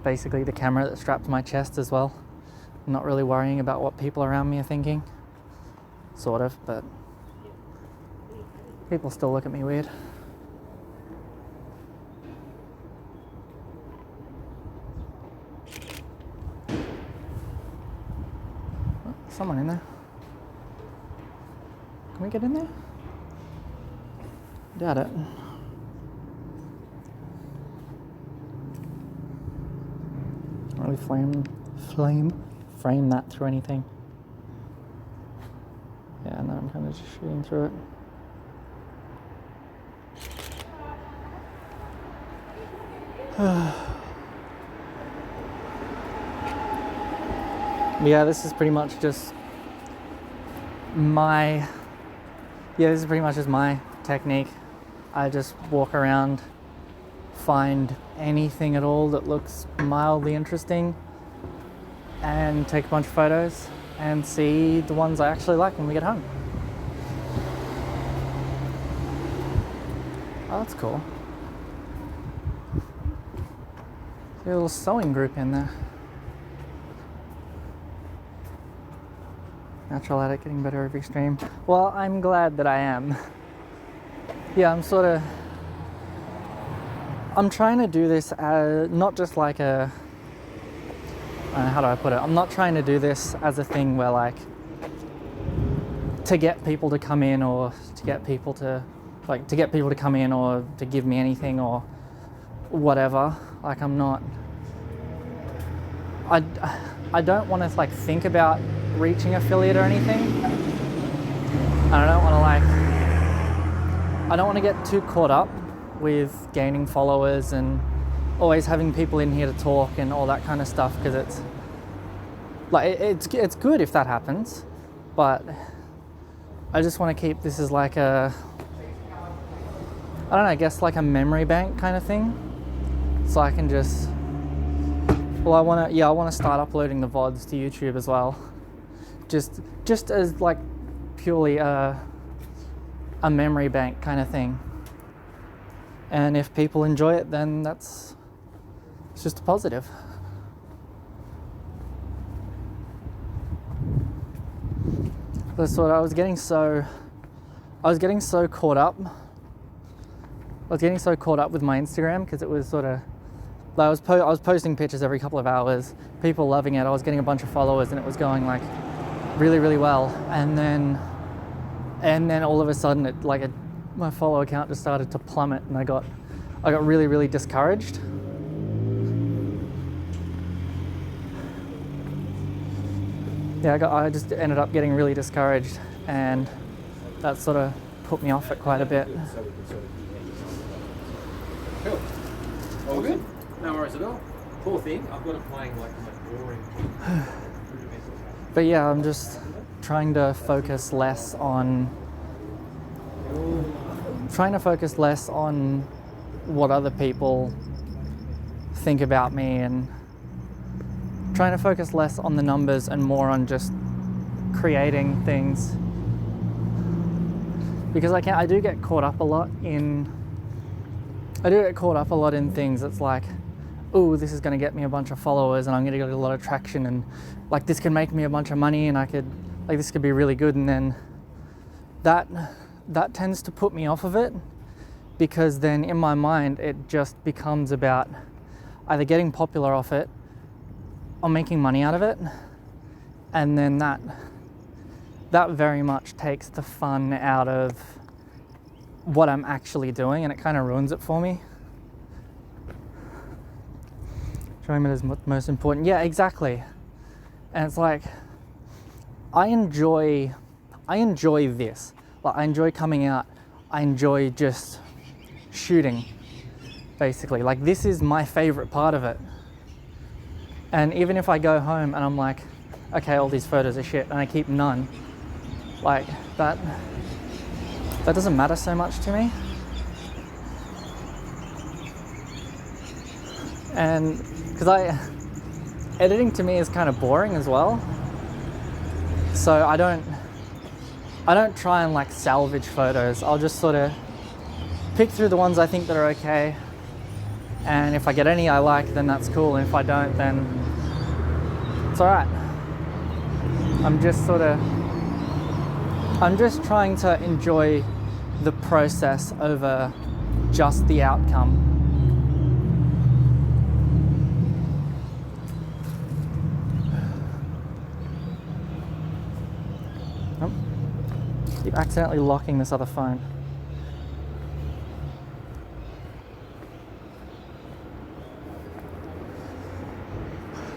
Speaker 1: basically the camera that's strapped to my chest as well. I'm not really worrying about what people around me are thinking. Sort of, but people still look at me weird. Oh, someone in there. Can we get in there? Doubt it. Can't really frame that through anything. Yeah, no, I'm kind of just shooting through it. Yeah, this is pretty much just my technique. I just walk around, find anything at all that looks mildly interesting and take a bunch of photos and see the ones I actually like when we get home. Oh, that's cool. See a little sewing group in there. Natural at it, getting better every stream. Well, I'm glad that I am. Yeah, I'm trying to do this as not just like a, how do I put it? I'm not trying to do this as a thing where like to get people to come in or to get people to come in or to give me anything or whatever. Like I don't want to like think about reaching affiliate or anything. I don't want to get too caught up with gaining followers and always having people in here to talk and all that kind of stuff, because it's like it's good if that happens, but I just want to keep this as like a, I don't know, I guess like a memory bank kind of thing, so I can just, well, I want to start uploading the VODs to YouTube as well, just as like purely a memory bank kind of thing. And if people enjoy it, then it's just a positive. That's what I was getting so caught up. I was getting so caught up with my Instagram because it was sort of, I was posting pictures every couple of hours, people loving it. I was getting a bunch of followers and it was going like really, really well. And then all of a sudden my follow account just started to plummet and I got really, really discouraged. Yeah, I just ended up getting really discouraged, and that sort of put me off it quite a bit.
Speaker 4: Cool. All good? No worries at all. Poor thing, I've got it playing like boring.
Speaker 1: But yeah, I'm just trying to focus less on what other people think about me, and trying to focus less on the numbers and more on just creating things, because I do get caught up a lot in things that's like, oh, this is going to get me a bunch of followers and I'm going to get a lot of traction, and like this can make me a bunch of money and this could be really good, and then that tends to put me off of it, because then in my mind it just becomes about either getting popular off it or making money out of it, and then that very much takes the fun out of what I'm actually doing, and it kind of ruins it for me. Enjoyment is most important. Yeah, exactly. And it's like, I enjoy this. Like, I enjoy coming out. I enjoy just shooting, basically. Like, this is my favorite part of it. And even if I go home and I'm like, okay, all these photos are shit, and I keep none, like, that doesn't matter so much to me. And because editing to me is kind of boring as well, so I don't try and like salvage photos. I'll just sort of pick through the ones I think that are okay, and if I get any I like, then that's cool, and if I don't, then it's all right. I'm just trying to enjoy the process over just the outcome. Oh, keep accidentally locking this other phone.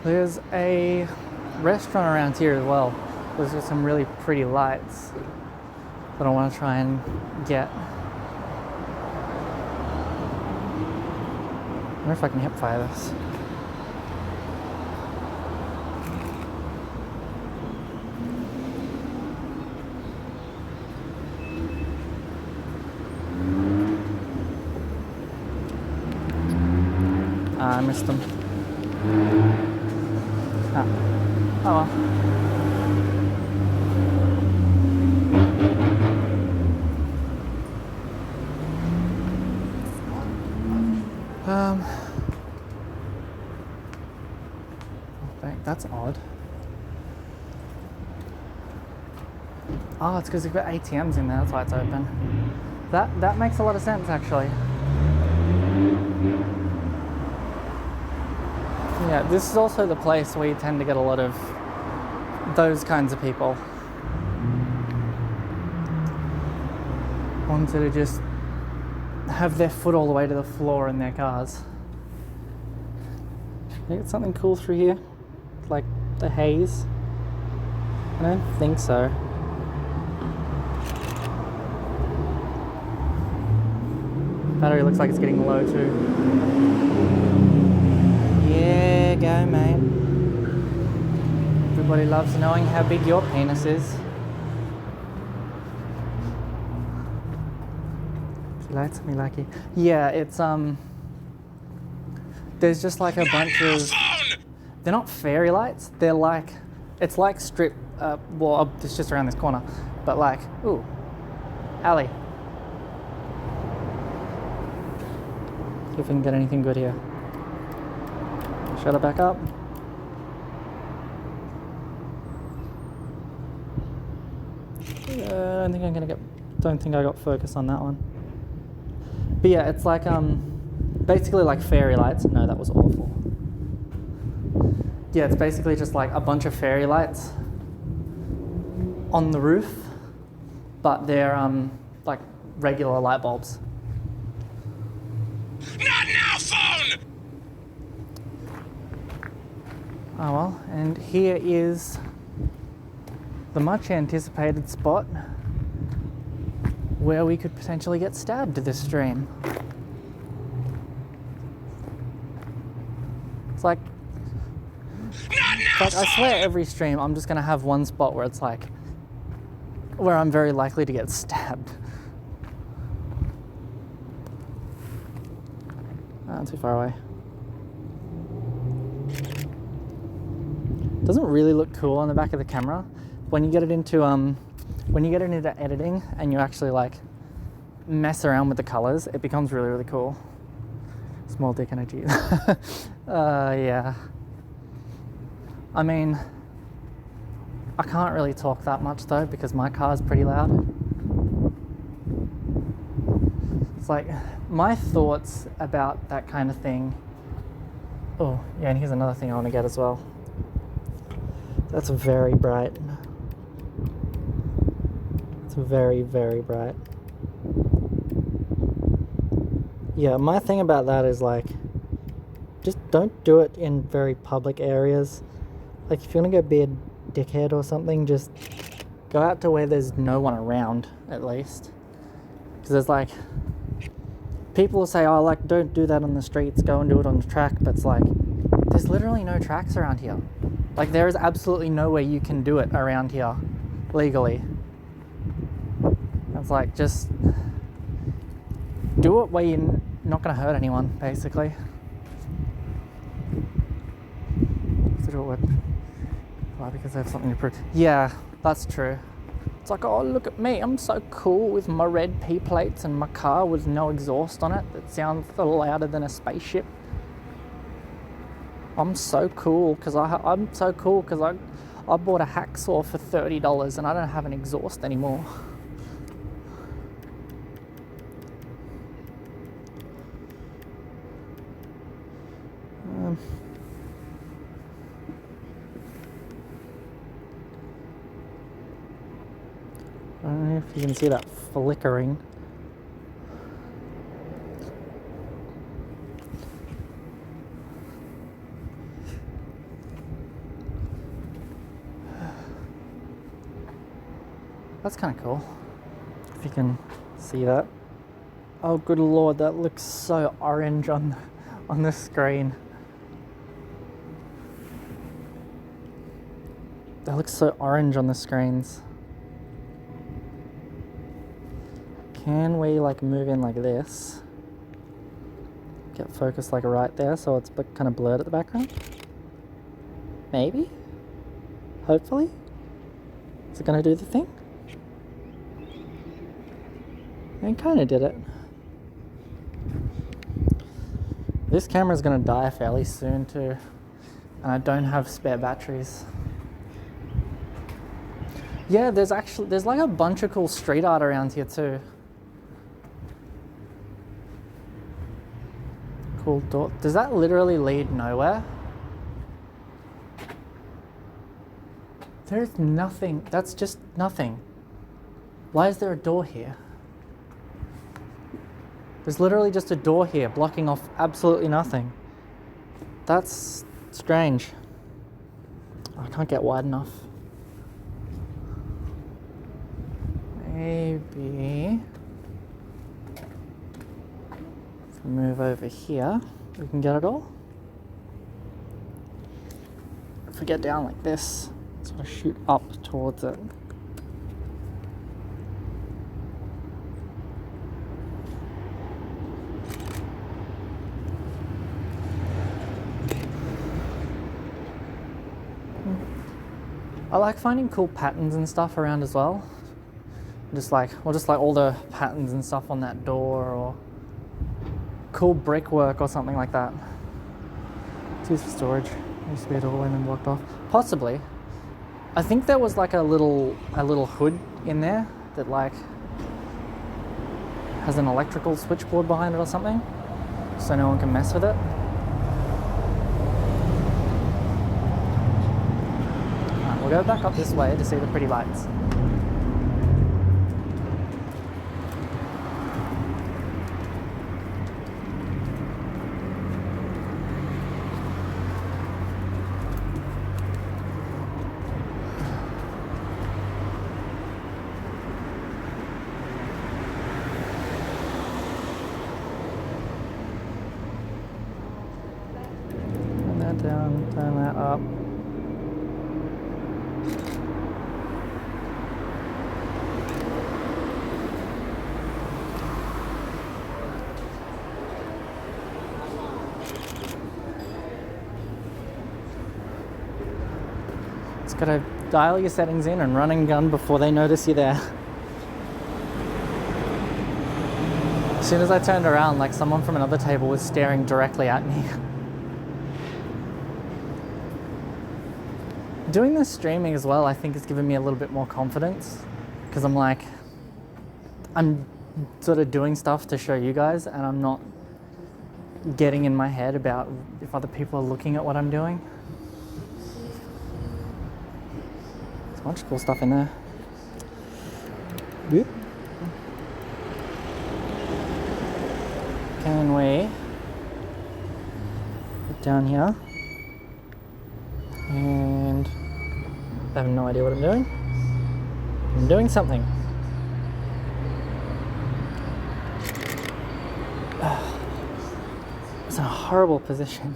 Speaker 1: There's a restaurant around here as well. There's just some really pretty lights that I want to try and get. I wonder if I can hip fire this. I missed them. Ah. Oh well. That's odd. Oh, it's because they've got ATMs in there, that's why it's open. That makes a lot of sense, actually. Yeah, this is also the place where you tend to get a lot of those kinds of people. Ones that are just have their foot all the way to the floor in their cars. You got something cool through here? Like the haze? I don't think so. Battery looks like it's getting low too. Yeah, go mate. Everybody loves knowing how big your penis is. She lights at me like it. Yeah, it's there's just like a bunch of, they're not fairy lights, they're like, it's like strip, well, it's just around this corner, but like, ooh, alley. See if we can get anything good here. Shut it back up. Don't think I got focus on that one. But yeah, it's like, basically like fairy lights. No, that was awful. Yeah, it's basically just like a bunch of fairy lights on the roof, but they're like regular light bulbs.
Speaker 3: Not now, phone!
Speaker 1: Oh well, and here is the much anticipated spot where we could potentially get stabbed this stream. It's like I swear every stream I'm just gonna have one spot where it's like, where I'm very likely to get stabbed. Not too far away. Doesn't really look cool on the back of the camera. When you get it into editing and you actually like mess around with the colors, it becomes really, really cool. Small dick energy. Yeah. I mean, I can't really talk that much though because my car's pretty loud. It's like my thoughts about that kind of thing. Oh, yeah, and here's another thing I want to get as well. That's very bright. It's very, very bright. Yeah, my thing about that is like, just don't do it in very public areas. Like if you want to go be a dickhead or something, just go out to where there's no one around at least. Because there's like, people will say, oh, like don't do that on the streets, go and do it on the track. But it's like, there's literally no tracks around here. Like there is absolutely no way you can do it around here legally. It's like, just do it where you're not going to hurt anyone, basically. Do it why? Because they have something to prove. Yeah, that's true. It's like, oh, look at me, I'm so cool with my red P plates and my car with no exhaust on it that sounds a little louder than a spaceship. I'm so cool because I bought a hacksaw for $30 and I don't have an exhaust anymore. I don't know if you can see that flickering. That's kind of cool, if you can see that. Oh good lord, that looks so orange on the screen. That looks so orange on the screens. Can we like move in like this? Get focused like right there so it's kind of blurred at the background? Maybe? Hopefully? Is it gonna do the thing? It kind of did it. This camera's gonna die fairly soon too, and I don't have spare batteries. Yeah, there's like a bunch of cool street art around here too. Cool door. Does that literally lead nowhere? There's nothing. That's just nothing. Why is there a door here? There's literally just a door here blocking off absolutely nothing. That's strange. I can't get wide enough. Maybe if we move over here, we can get it all. If we get down like this, sort of shoot up towards it. I like finding cool patterns and stuff around as well. Just like all the patterns and stuff on that door, or cool brickwork or something like that. It's used for storage. There used to be a doorway and then blocked off. Possibly. I think there was like a little hood in there that like has an electrical switchboard behind it or something, so no one can mess with it. Alright, we'll go back up this way to see the pretty lights. Down, turn that up. Just gotta dial your settings in and run and gun before they notice you're there. As soon as I turned around, like someone from another table was staring directly at me. Doing this streaming as well, I think has given me a little bit more confidence, because I'm sort of doing stuff to show you guys, and I'm not getting in my head about if other people are looking at what I'm doing. There's a bunch of cool stuff in there. Yep. can we get down here? And I have no idea what I'm doing. I'm doing something. It's in a horrible position.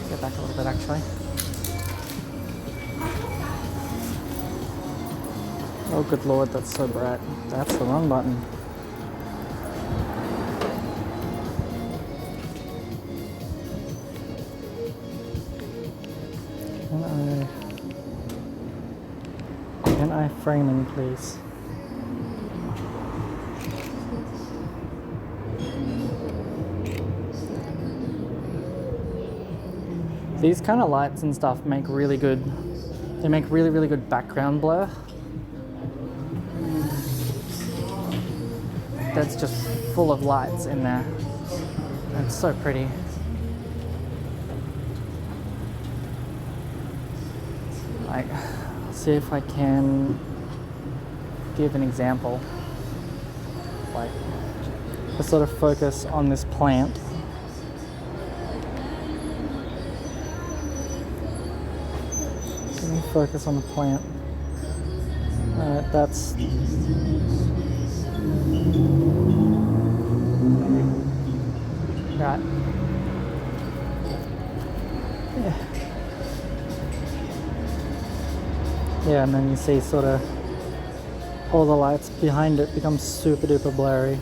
Speaker 1: Get back a little bit actually. Oh good lord, that's so bright. That's the wrong button. Can I framing please? These kind of lights and stuff make really good, they make really good background blur. That's just full of lights in there. It's so pretty. Like, see if I can give an example. Like, to sort of focus on this plant. Let me focus on the plant. Alright, that's... Right. Yeah. Yeah, and then you see sort of all the lights behind it become super duper blurry.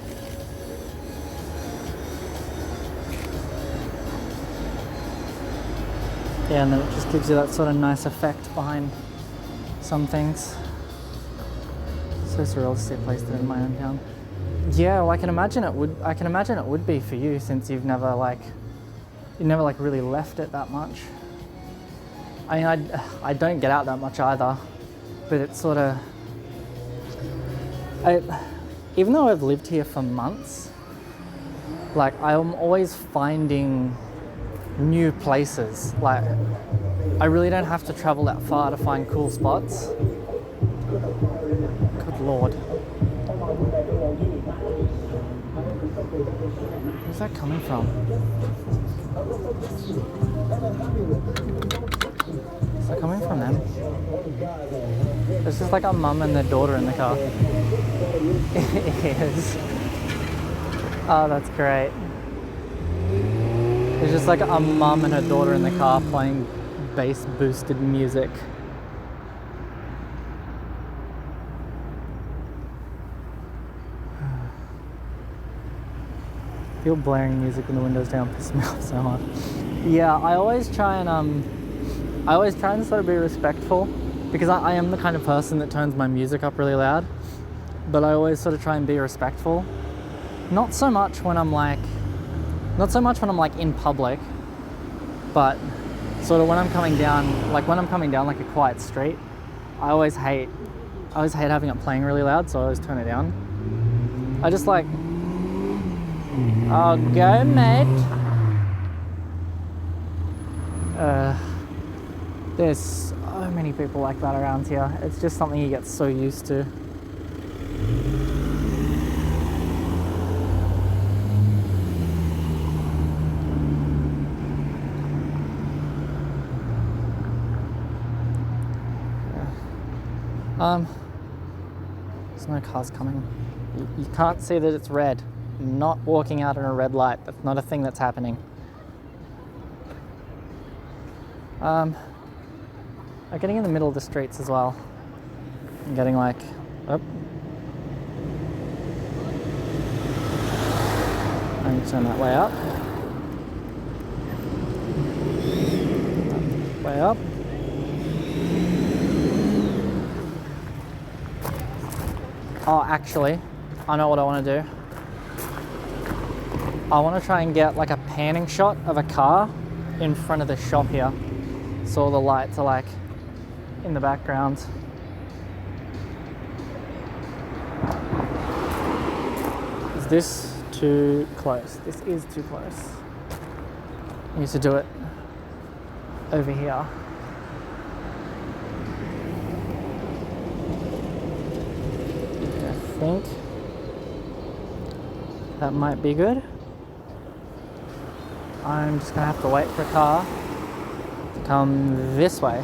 Speaker 1: Yeah, and then it just gives you that sort of nice effect behind some things. So surreal to see a place that in my own town. Yeah, well, I can imagine it would be for you since you've never really left it that much. I mean, I don't get out that much either, but it's sort of, even though I've lived here for months, like I'm always finding new places. Like I really don't have to travel that far to find cool spots. Good lord. Where's that coming from? Is that coming from them? There's just like a mum and their daughter in the car. It is. Oh, that's great. There's just like a mum and her daughter in the car playing bass boosted music. I feel blaring music with the windows down pisses me off so hard. Yeah, I always try and sort of be respectful because I am the kind of person that turns my music up really loud, but I always sort of try and be respectful. Not so much when I'm like in public, but sort of when I'm coming down like a quiet street, I always hate having it playing really loud, so I always turn it down. I just like, oh, go mate. There's so many people like that around here. It's just something you get so used to. There's no cars coming. You can't see that it's red. I'm not walking out in a red light. That's not a thing that's happening. I'm getting in the middle of the streets as well. I'm getting like, oh. I need to turn that way up. Way up. Oh, actually, I know what I want to do. I want to try and get like a panning shot of a car in front of the shop here. So all the lights are like in the background. Is this too close. This is too close. I used to do it over here. I think that might be good. I'm just gonna have to wait for a car to come this way.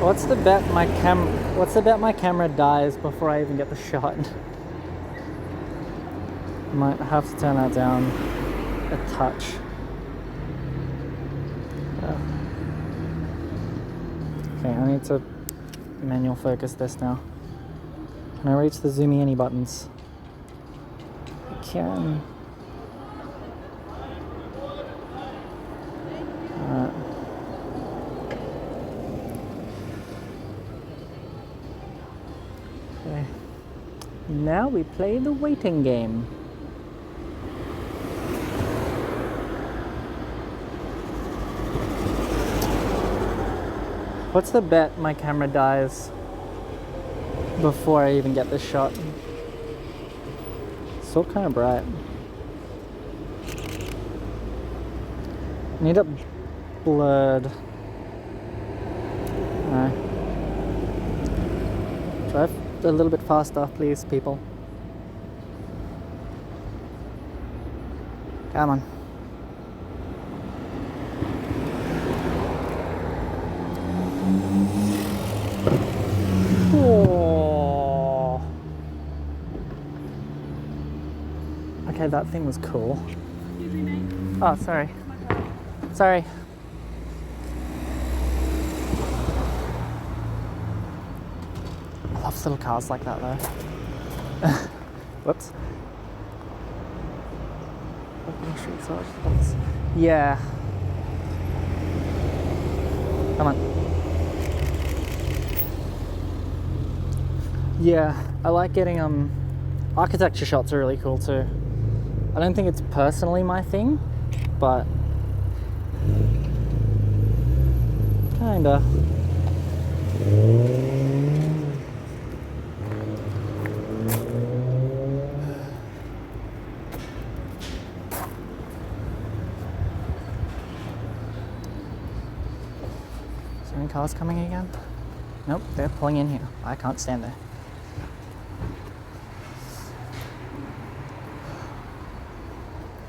Speaker 1: What's the bet my camera dies before I even get the shot? Might have to turn that down a touch. Okay, I need to manual focus this now. Can I reach the zoomy any buttons? I can. Alright. Okay. Now we play the waiting game. What's the bet my camera dies before I even get this shot? Still kind of bright. Need it blurred. No. Drive a little bit faster, please, people. Come on. Oh. Okay, that thing was cool. Oh, sorry. Sorry. I love little cars like that though. Whoops. Yeah. Come on. Yeah, I like getting architecture shots are really cool too. I don't think it's personally my thing, but kinda. Is there any cars coming again? Nope, they're pulling in here. I can't stand there.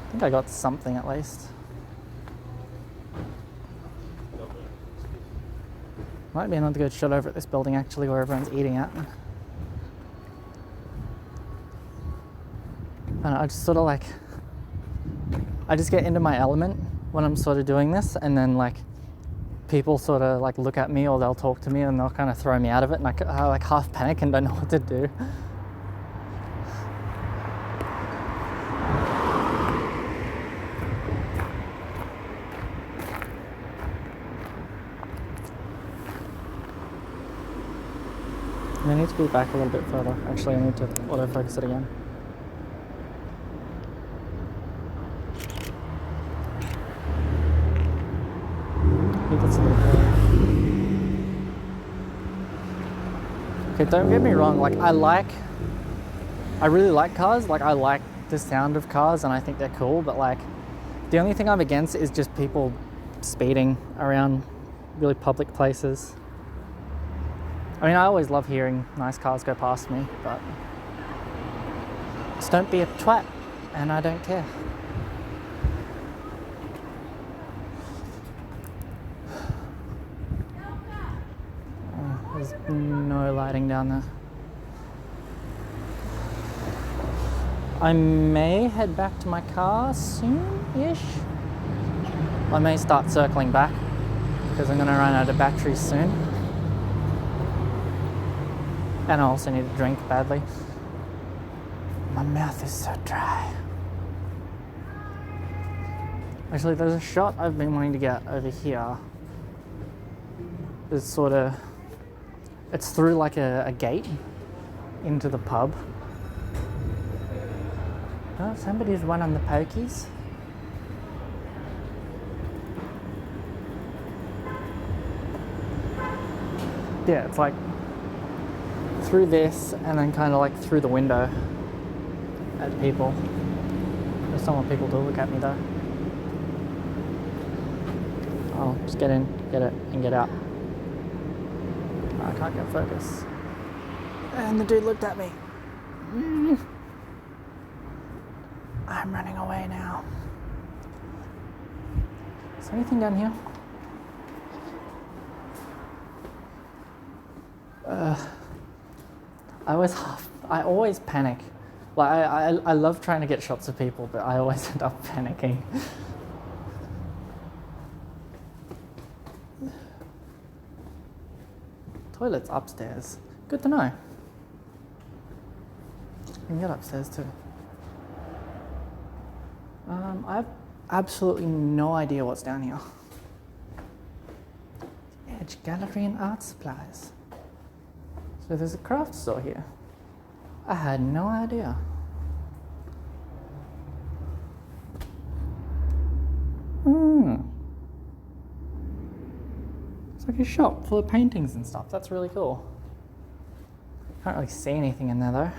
Speaker 1: I think I got something at least. Might be another good shot over at this building actually where everyone's eating at. And I just sort of like, I just get into my element when I'm sort of doing this, and then like people sort of like look at me or they'll talk to me and they'll kind of throw me out of it, and I like half panic and don't know what to do. I need to be back a little bit further. Actually, I need to autofocus it again. I think that's a little further. Okay, don't get me wrong, like I really like cars, like I like the sound of cars and I think they're cool, but like the only thing I'm against is just people speeding around really public places. I mean, I always love hearing nice cars go past me, but just don't be a twat, and I don't care. Oh, there's no lighting down there. I may head back to my car soon-ish. I may start circling back, because I'm going to run out of batteries soon. And I also need a drink badly. My mouth is so dry. Actually, there's a shot I've been wanting to get over here. It's sort of, it's through like a gate into the pub. Oh, somebody's run on the pokies. Yeah, it's like through this and then kind of like through the window at people. I just don't want people to look at me though. I'll just get in, get it, and get out. I can't get focus. And the dude looked at me. I'm running away now. Is there anything down here? I always panic. Like I love trying to get shots of people, but I always end up panicking. Toilet's upstairs. Good to know. You can get upstairs too. I have absolutely no idea what's down here. Edge Gallery and Art Supplies. So there's a craft store here. I had no idea. It's like a shop full of paintings and stuff. That's really cool. Can't really see anything in there though.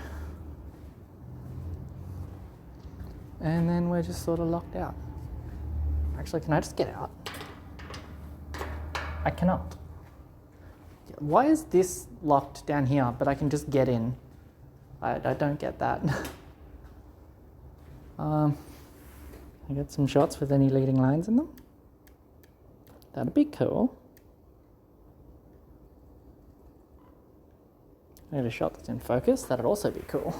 Speaker 1: And then we're just sort of locked out. Actually, can I just get out? I cannot. Why is this locked down here, but I can just get in? I don't get that. I get some shots with any leading lines in them. That'd be cool. I get a shot that's in focus. That'd also be cool.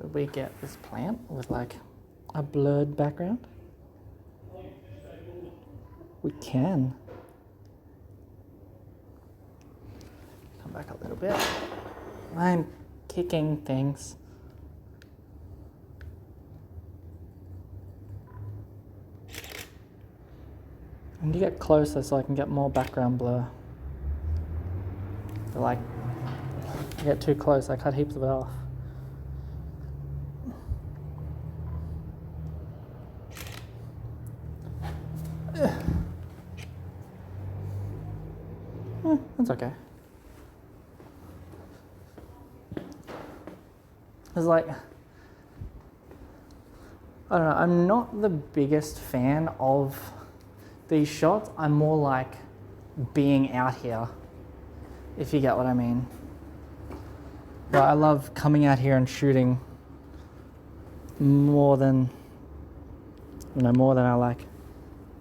Speaker 1: Could we get this plant with like a blurred background? We can. Come back a little bit. I'm kicking things. And you get closer so I can get more background blur. But like, I get too close, I cut heaps of it off. That's okay. It's like, I don't know, I'm not the biggest fan of these shots. I'm more like being out here, if you get what I mean. But I love coming out here and shooting more than I like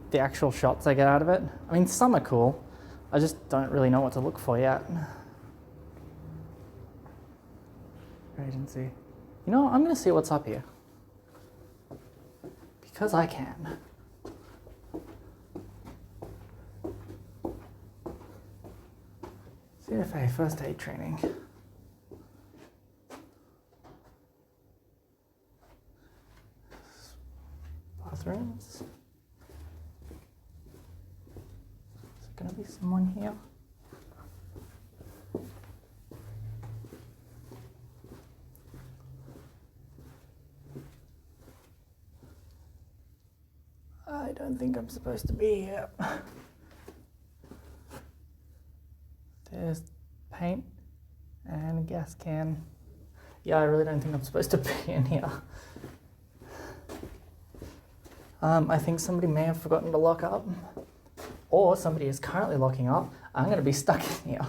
Speaker 1: the actual shots I get out of it. I mean, some are cool. I just don't really know what to look for yet. Agency. You know what? I'm going to see what's up here. Because I can. CFA first aid training. Bathrooms. Is there going to be someone here? I don't think I'm supposed to be here. There's paint and a gas can. Yeah, I really don't think I'm supposed to be in here. I think somebody may have forgotten to lock up, or somebody is currently locking up. I'm going to be stuck in here.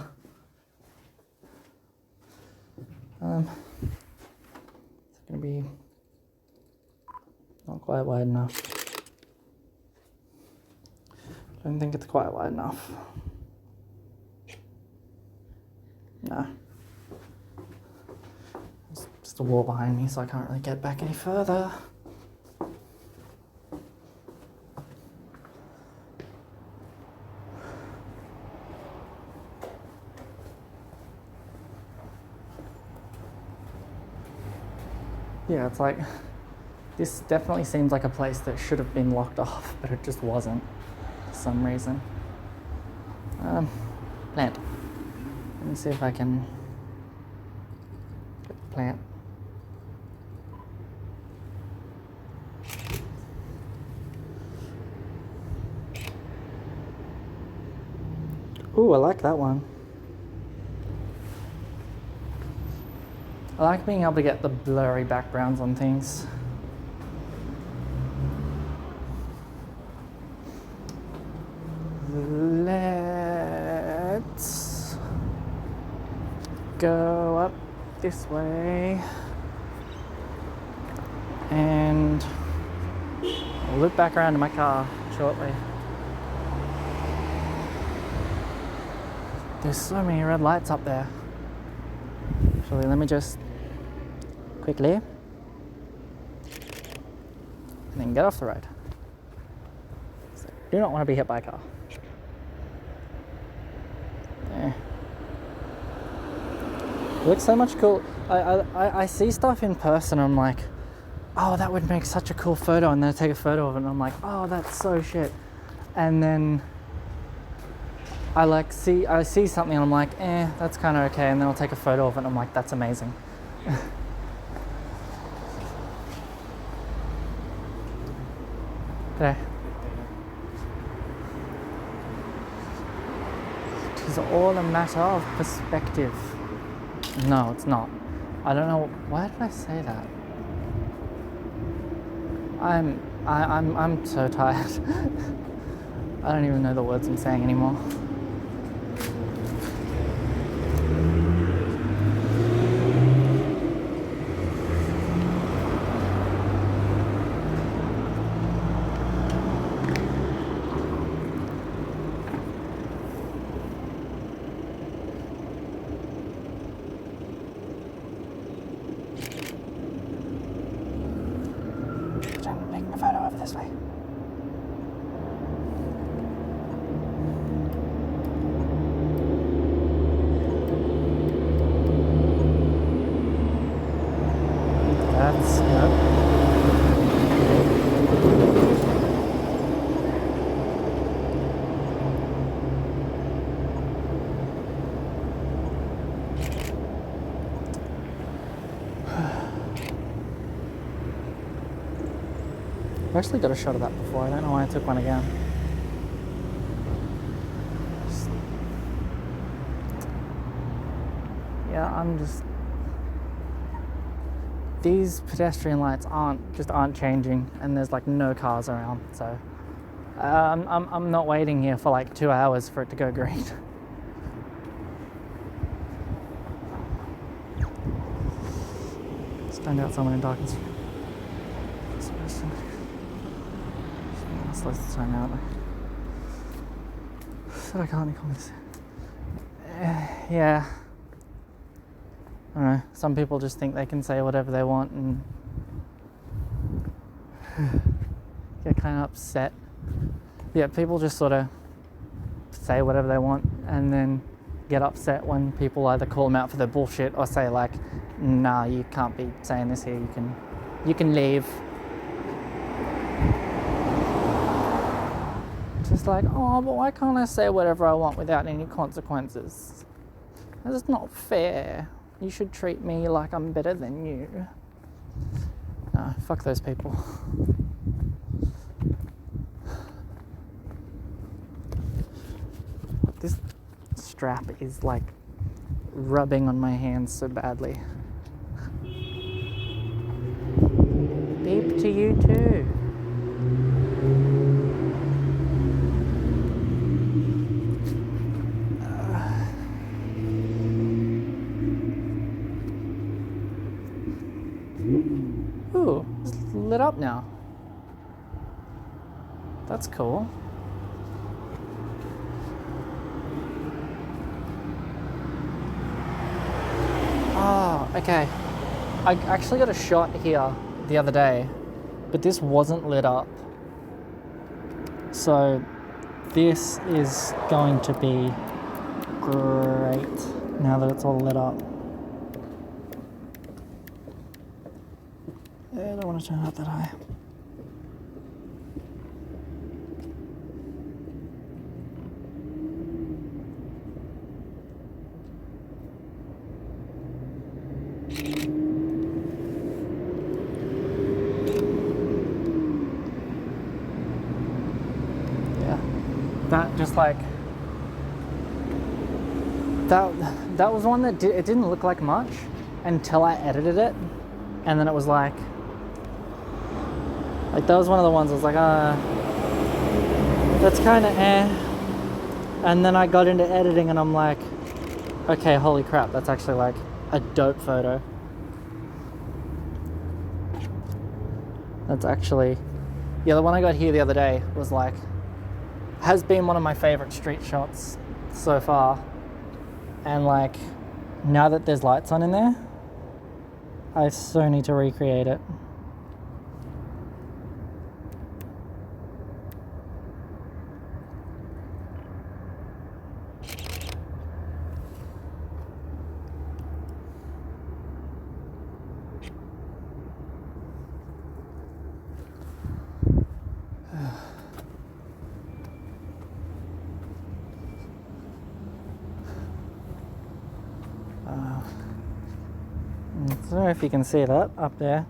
Speaker 1: It's going to be not quite wide enough. I don't think it's quite wide enough. No. There's just a wall behind me, so I can't really get back any further. Yeah, it's like This definitely seems like a place that should have been locked off, but it just wasn't for some reason. Plant. Let me see if I can get the plant. Ooh, I like that one. I like being able to get the blurry backgrounds on things. Let's go up this way and I'll loop back around to my car shortly. There's so many red lights up there. Actually, let me just quickly and then get off the road. So, do not want to be hit by a car. Yeah. It looks so much cool. I see stuff in person, I'm like, oh, that would make such a cool photo, and then I take a photo of it and I'm like, oh, that's so shit. And then I see something and I'm like, that's kind of okay, and then I'll take a photo of it and I'm like, that's amazing. Okay. It is all a matter of perspective. No, it's not. I don't know, why did I say that? I'm so tired. I don't even know the words I'm saying anymore. I'm taking a photo over this way. That's good. I've actually got a shot of that before. I don't know why I took one again. These pedestrian lights aren't changing, and there's like no cars around, so I'm not waiting here for like 2 hours for it to go green. Stand out someone in darkness. Let's let the time out. So I can't call this. Yeah. I don't know. Some people just think they can say whatever they want and get kind of upset. Yeah, people just sort of say whatever they want and then get upset when people either call them out for their bullshit or say like, nah, you can't be saying this here, you can leave. Just like, oh, but why can't I say whatever I want without any consequences? That's not fair. You should treat me like I'm better than you. No, fuck those people. This strap is like rubbing on my hands so badly. Beep to you too. Ooh, it's lit up now. That's cool. Oh, okay. I actually got a shot here the other day, but this wasn't lit up. So this is going to be great now that it's all lit up. I don't want to turn it up that high. That just like that was one that it didn't look like much until I edited it, and then it was like that was one of the ones I was like, that's kind of and then I got into editing and I'm like, okay, holy crap, that's actually like a dope photo. That's actually, yeah, the one I got here the other day was like, has been one of my favorite street shots so far, and like now that there's lights on in there, I so need to recreate it. I don't know if you can see that up there.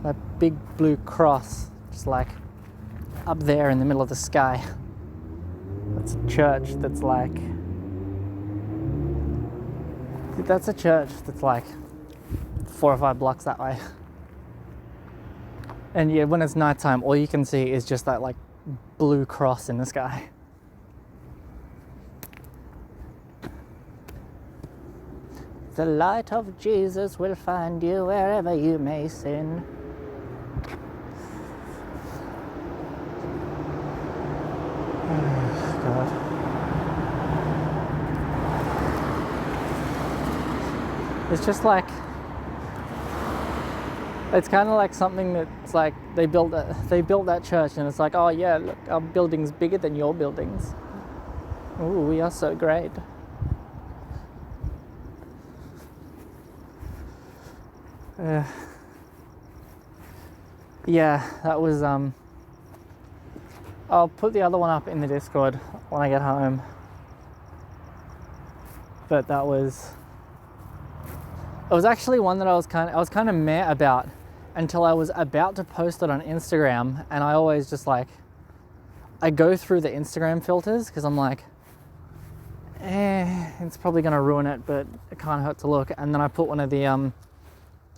Speaker 1: That big blue cross, just like up there in the middle of the sky. That's a church that's like, that's a church that's like 4 or 5 blocks that way. And yeah, when it's nighttime, all you can see is just that like blue cross in the sky. The light of Jesus will find you wherever you may sin. Oh, God. It's just like, it's kind of like something that's like they built that church and it's like, oh yeah, look, our building's bigger than your buildings. Ooh, we are so great. Yeah, that was, I'll put the other one up in the Discord when I get home. But it was actually one that I was kind of meh about until I was about to post it on Instagram, and I always just like, I go through the Instagram filters because I'm like, it's probably gonna ruin it, but it can't hurt to look. And then I put one of the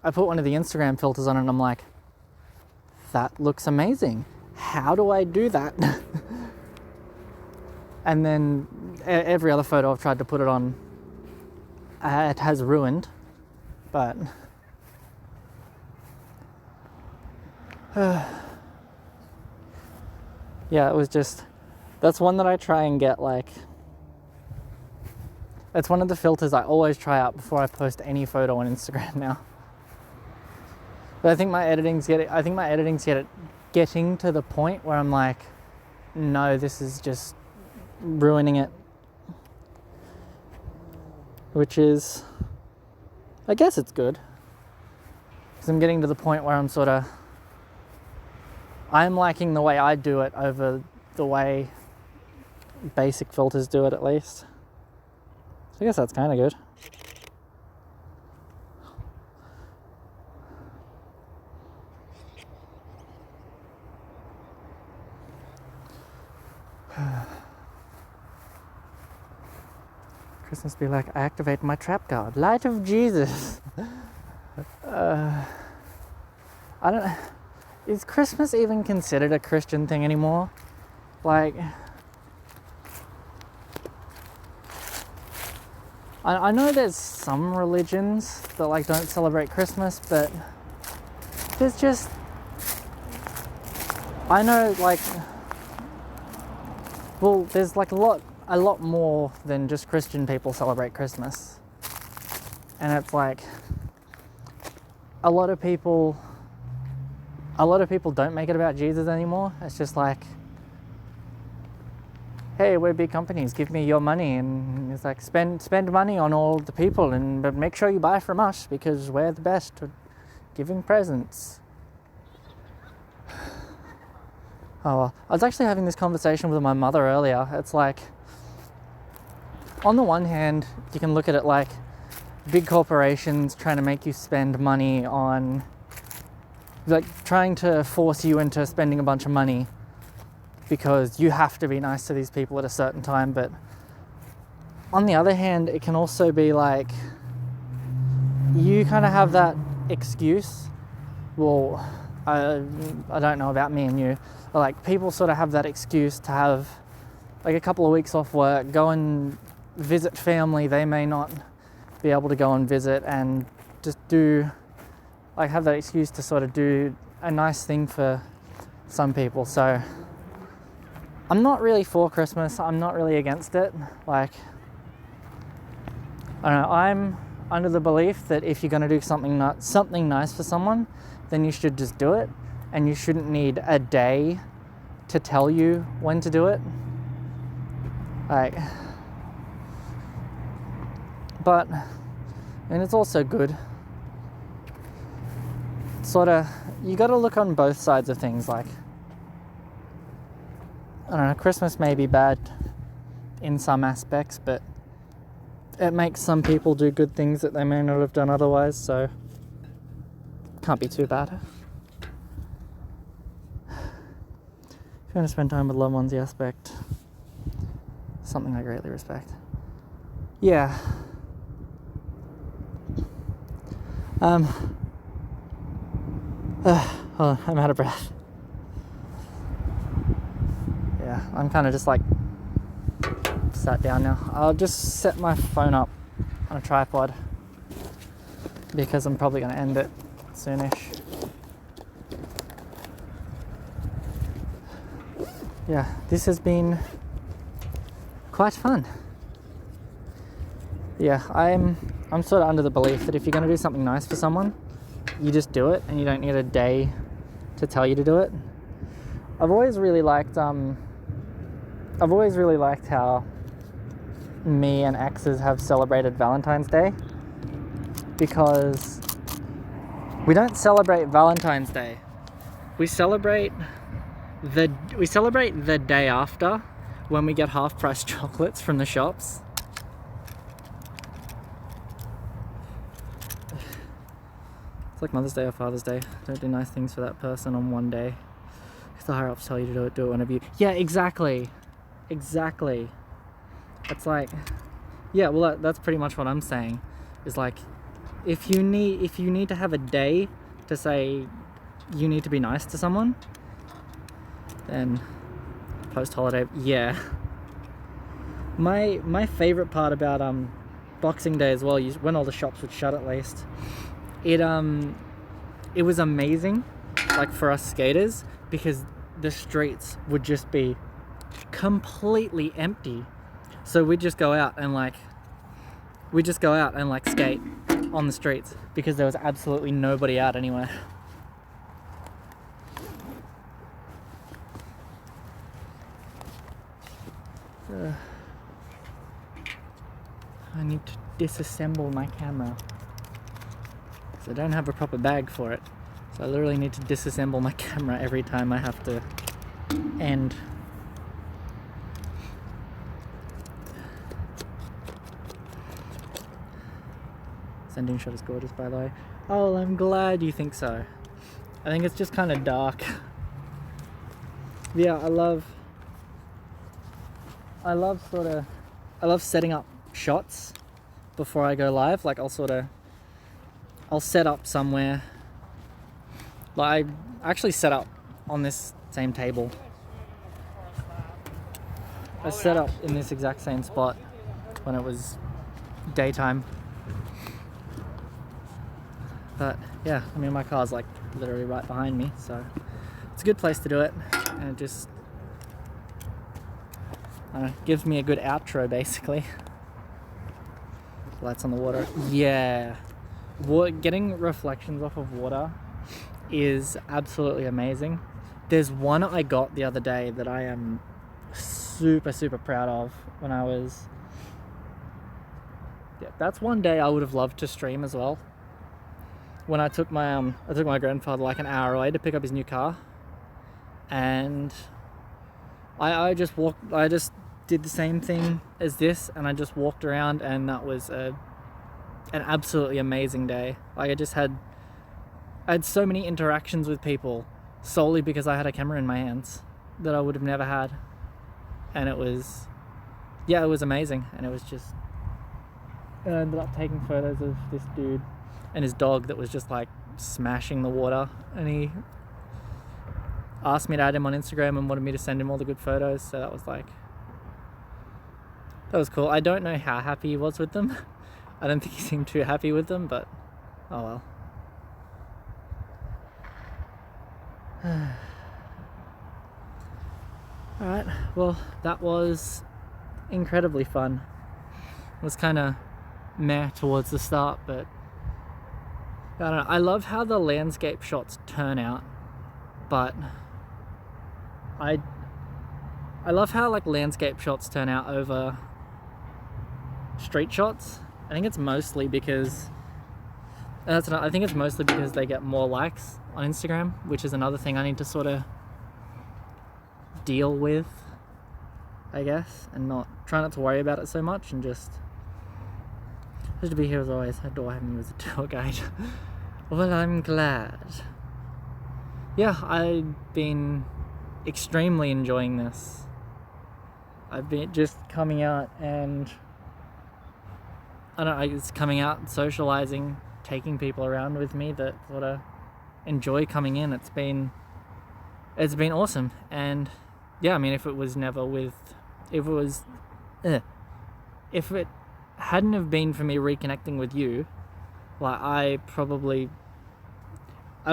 Speaker 1: Instagram filters on it and I'm like, that looks amazing. How do I do that? And then every other photo I've tried to put it on, it has ruined, but yeah, it was just, that's one that I try and get like, it's one of the filters I always try out before I post any photo on Instagram now. But I think my editing's getting to the point where I'm like, no, this is just ruining it. Which is, I guess it's good. Because I'm getting to the point where I'm liking the way I do it over the way basic filters do it, at least. So I guess that's kind of good. Christmas be like, I activate my trap card. Light of Jesus. I don't know. Is Christmas even considered a Christian thing anymore? Like, I know there's some religions that like don't celebrate Christmas, but there's just, I know like, well, there's like a lot more than just Christian people celebrate Christmas. And it's like, a lot of people don't make it about Jesus anymore. It's just like, hey, we're big companies, give me your money. And it's like, spend money on all the people, but make sure you buy from us because we're the best. giving presents. Oh well, I was actually having this conversation with my mother earlier. It's like, on the one hand, you can look at it like big corporations trying to make you spend money on, like trying to force you into spending a bunch of money because you have to be nice to these people at a certain time. But on the other hand, it can also be like, you kind of have that excuse. Well, I don't know about me and you, but like people sort of have that excuse to have like a couple of weeks off work, go and visit family they may not be able to go and visit, and just do, like, have that excuse to sort of do a nice thing for some people. So I'm not really for Christmas. I'm not really against it. Like, I don't know, I'm under the belief that if you're going to do something nice for someone, then you should just do it, and you shouldn't need a day to tell you when to do it. Like, but, and it's also good. Sort of, you got to look on both sides of things. Like, I don't know, Christmas may be bad in some aspects, but it makes some people do good things that they may not have done otherwise, so can't be too bad. If you want to spend time with loved ones, the aspect, something I greatly respect. Yeah. Hold on, I'm out of breath. Yeah, I'm kind of just like sat down now. I'll just set my phone up on a tripod because I'm probably going to end it soonish. Yeah, this has been quite fun. Yeah, I'm sort of under the belief that if you're going to do something nice for someone, you just do it, and you don't need a day to tell you to do it. I've always really liked how me and exes have celebrated Valentine's Day, because we don't celebrate Valentine's Day. We celebrate the day after, when we get half-price chocolates from the shops. It's like Mother's Day or Father's Day. Don't do nice things for that person on one day, because the higher ups tell you to do it whenever you... Yeah, exactly. It's like, yeah, well, that's pretty much what I'm saying. Is like, if you need to have a day to say you need to be nice to someone, then post-holiday, yeah. My favorite part about Boxing Day as well, when all the shops would shut at least, it was amazing, like for us skaters, because the streets would just be completely empty. So we'd just go out and skate on the streets, because there was absolutely nobody out anywhere. I need to disassemble my camera, because I don't have a proper bag for it. So I literally need to disassemble my camera every time I have to end. Sending shot is gorgeous, by the way. Oh, I'm glad you think so. I think it's just kind of dark. Yeah, I love setting up shots before I go live. Like, I'll set up somewhere. Like, I actually set up on this same table. I set up in this exact same spot when it was daytime. But yeah, I mean, my car's like literally right behind me, so it's a good place to do it, and it just gives me a good outro, basically. Lights on the water. Yeah, getting reflections off of water is absolutely amazing. There's one I got the other day that I am super proud of. When I was, yeah, that's one day I would have loved to stream as well. when I took my grandfather like an hour away to pick up his new car, and I just did the same thing as this, and I just walked around, and that was an absolutely amazing day. Like I had so many interactions with people solely because I had a camera in my hands that I would have never had, and it was amazing. And it was just, I ended up taking photos of this dude and his dog that was just like smashing the water, and he asked me to add him on Instagram and wanted me to send him all the good photos, so that was cool. I don't know how happy he was with them. I don't think he seemed too happy with them, but oh well. Alright, well, that was incredibly fun. It was kind of meh towards the start, but I don't know. I love how the landscape shots turn out, but I love how like landscape shots turn out over street shots. I think it's mostly because they get more likes on Instagram, which is another thing I need to sort of deal with, I guess, and try not to worry about it so much, and just to be here as always. I adore having you as a tour guide. Well, I'm glad. Yeah, I've been extremely enjoying this. I've been just coming out and it's coming out, socializing, taking people around with me that sort of enjoy coming in. It's been awesome. And yeah, I mean, if it hadn't have been for me reconnecting with you, like I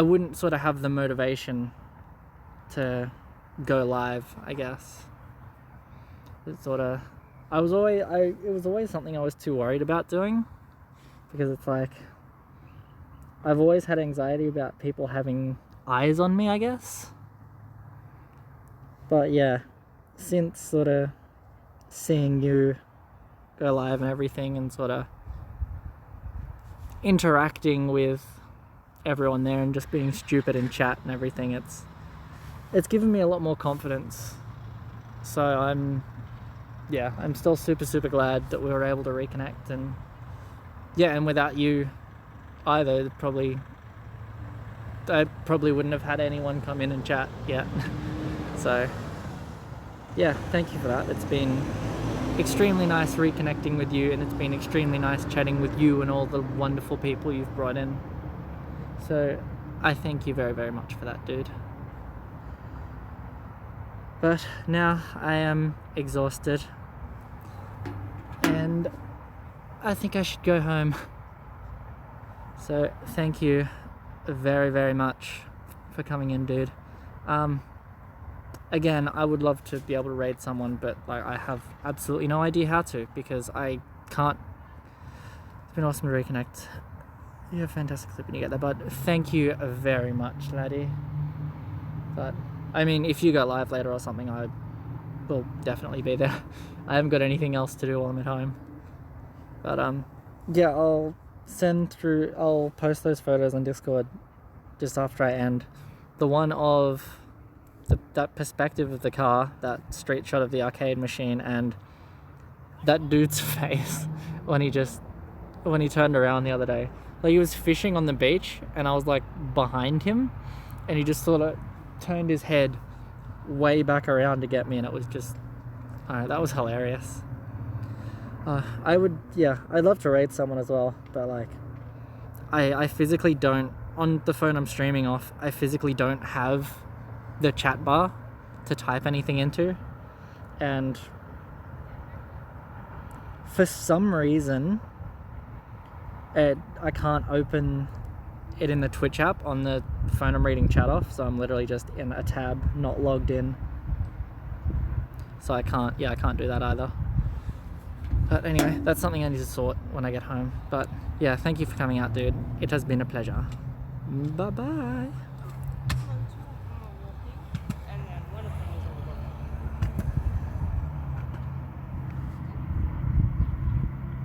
Speaker 1: wouldn't sort of have the motivation to go live, I guess. It was always something I was too worried about doing, because it's like I've always had anxiety about people having eyes on me, I guess. But yeah, since sort of seeing you go live and everything, and sort of interacting with everyone there and just being stupid in chat and everything, it's given me a lot more confidence. So I'm still super glad that we were able to reconnect, and yeah, and without you either, I probably wouldn't have had anyone come in and chat yet. So yeah, thank you for that. It's been extremely nice reconnecting with you, and it's been extremely nice chatting with you and all the wonderful people you've brought in. So I thank you very, very much for that, dude. But now I am exhausted, and I think I should go home. So thank you very, very much for coming in, dude. Again, I would love to be able to raid someone, but like I have absolutely no idea how to, because I can't. It's been awesome to reconnect. You have a fantastic clip when you get there, but thank you very much, laddie. But I mean, if you go live later or something, I will definitely be there. I haven't got anything else to do while I'm at home. But yeah, I'll post those photos on Discord just after I end. The one of that perspective of the car, that street shot of the arcade machine, and that dude's face when he turned around the other day. Like, he was fishing on the beach, and I was like behind him, and he just sort of turned his head way back around to get me, and it was just, that was hilarious. I'd love to raid someone as well, but like, I physically don't, on the phone I'm streaming off, I physically don't have the chat bar to type anything into, and for some reason I can't open it in the Twitch app on the phone I'm reading chat off, so I'm literally just in a tab, not logged in. So I can't do that either. But anyway, that's something I need to sort when I get home. But yeah, thank you for coming out, dude. It has been a pleasure. Bye bye.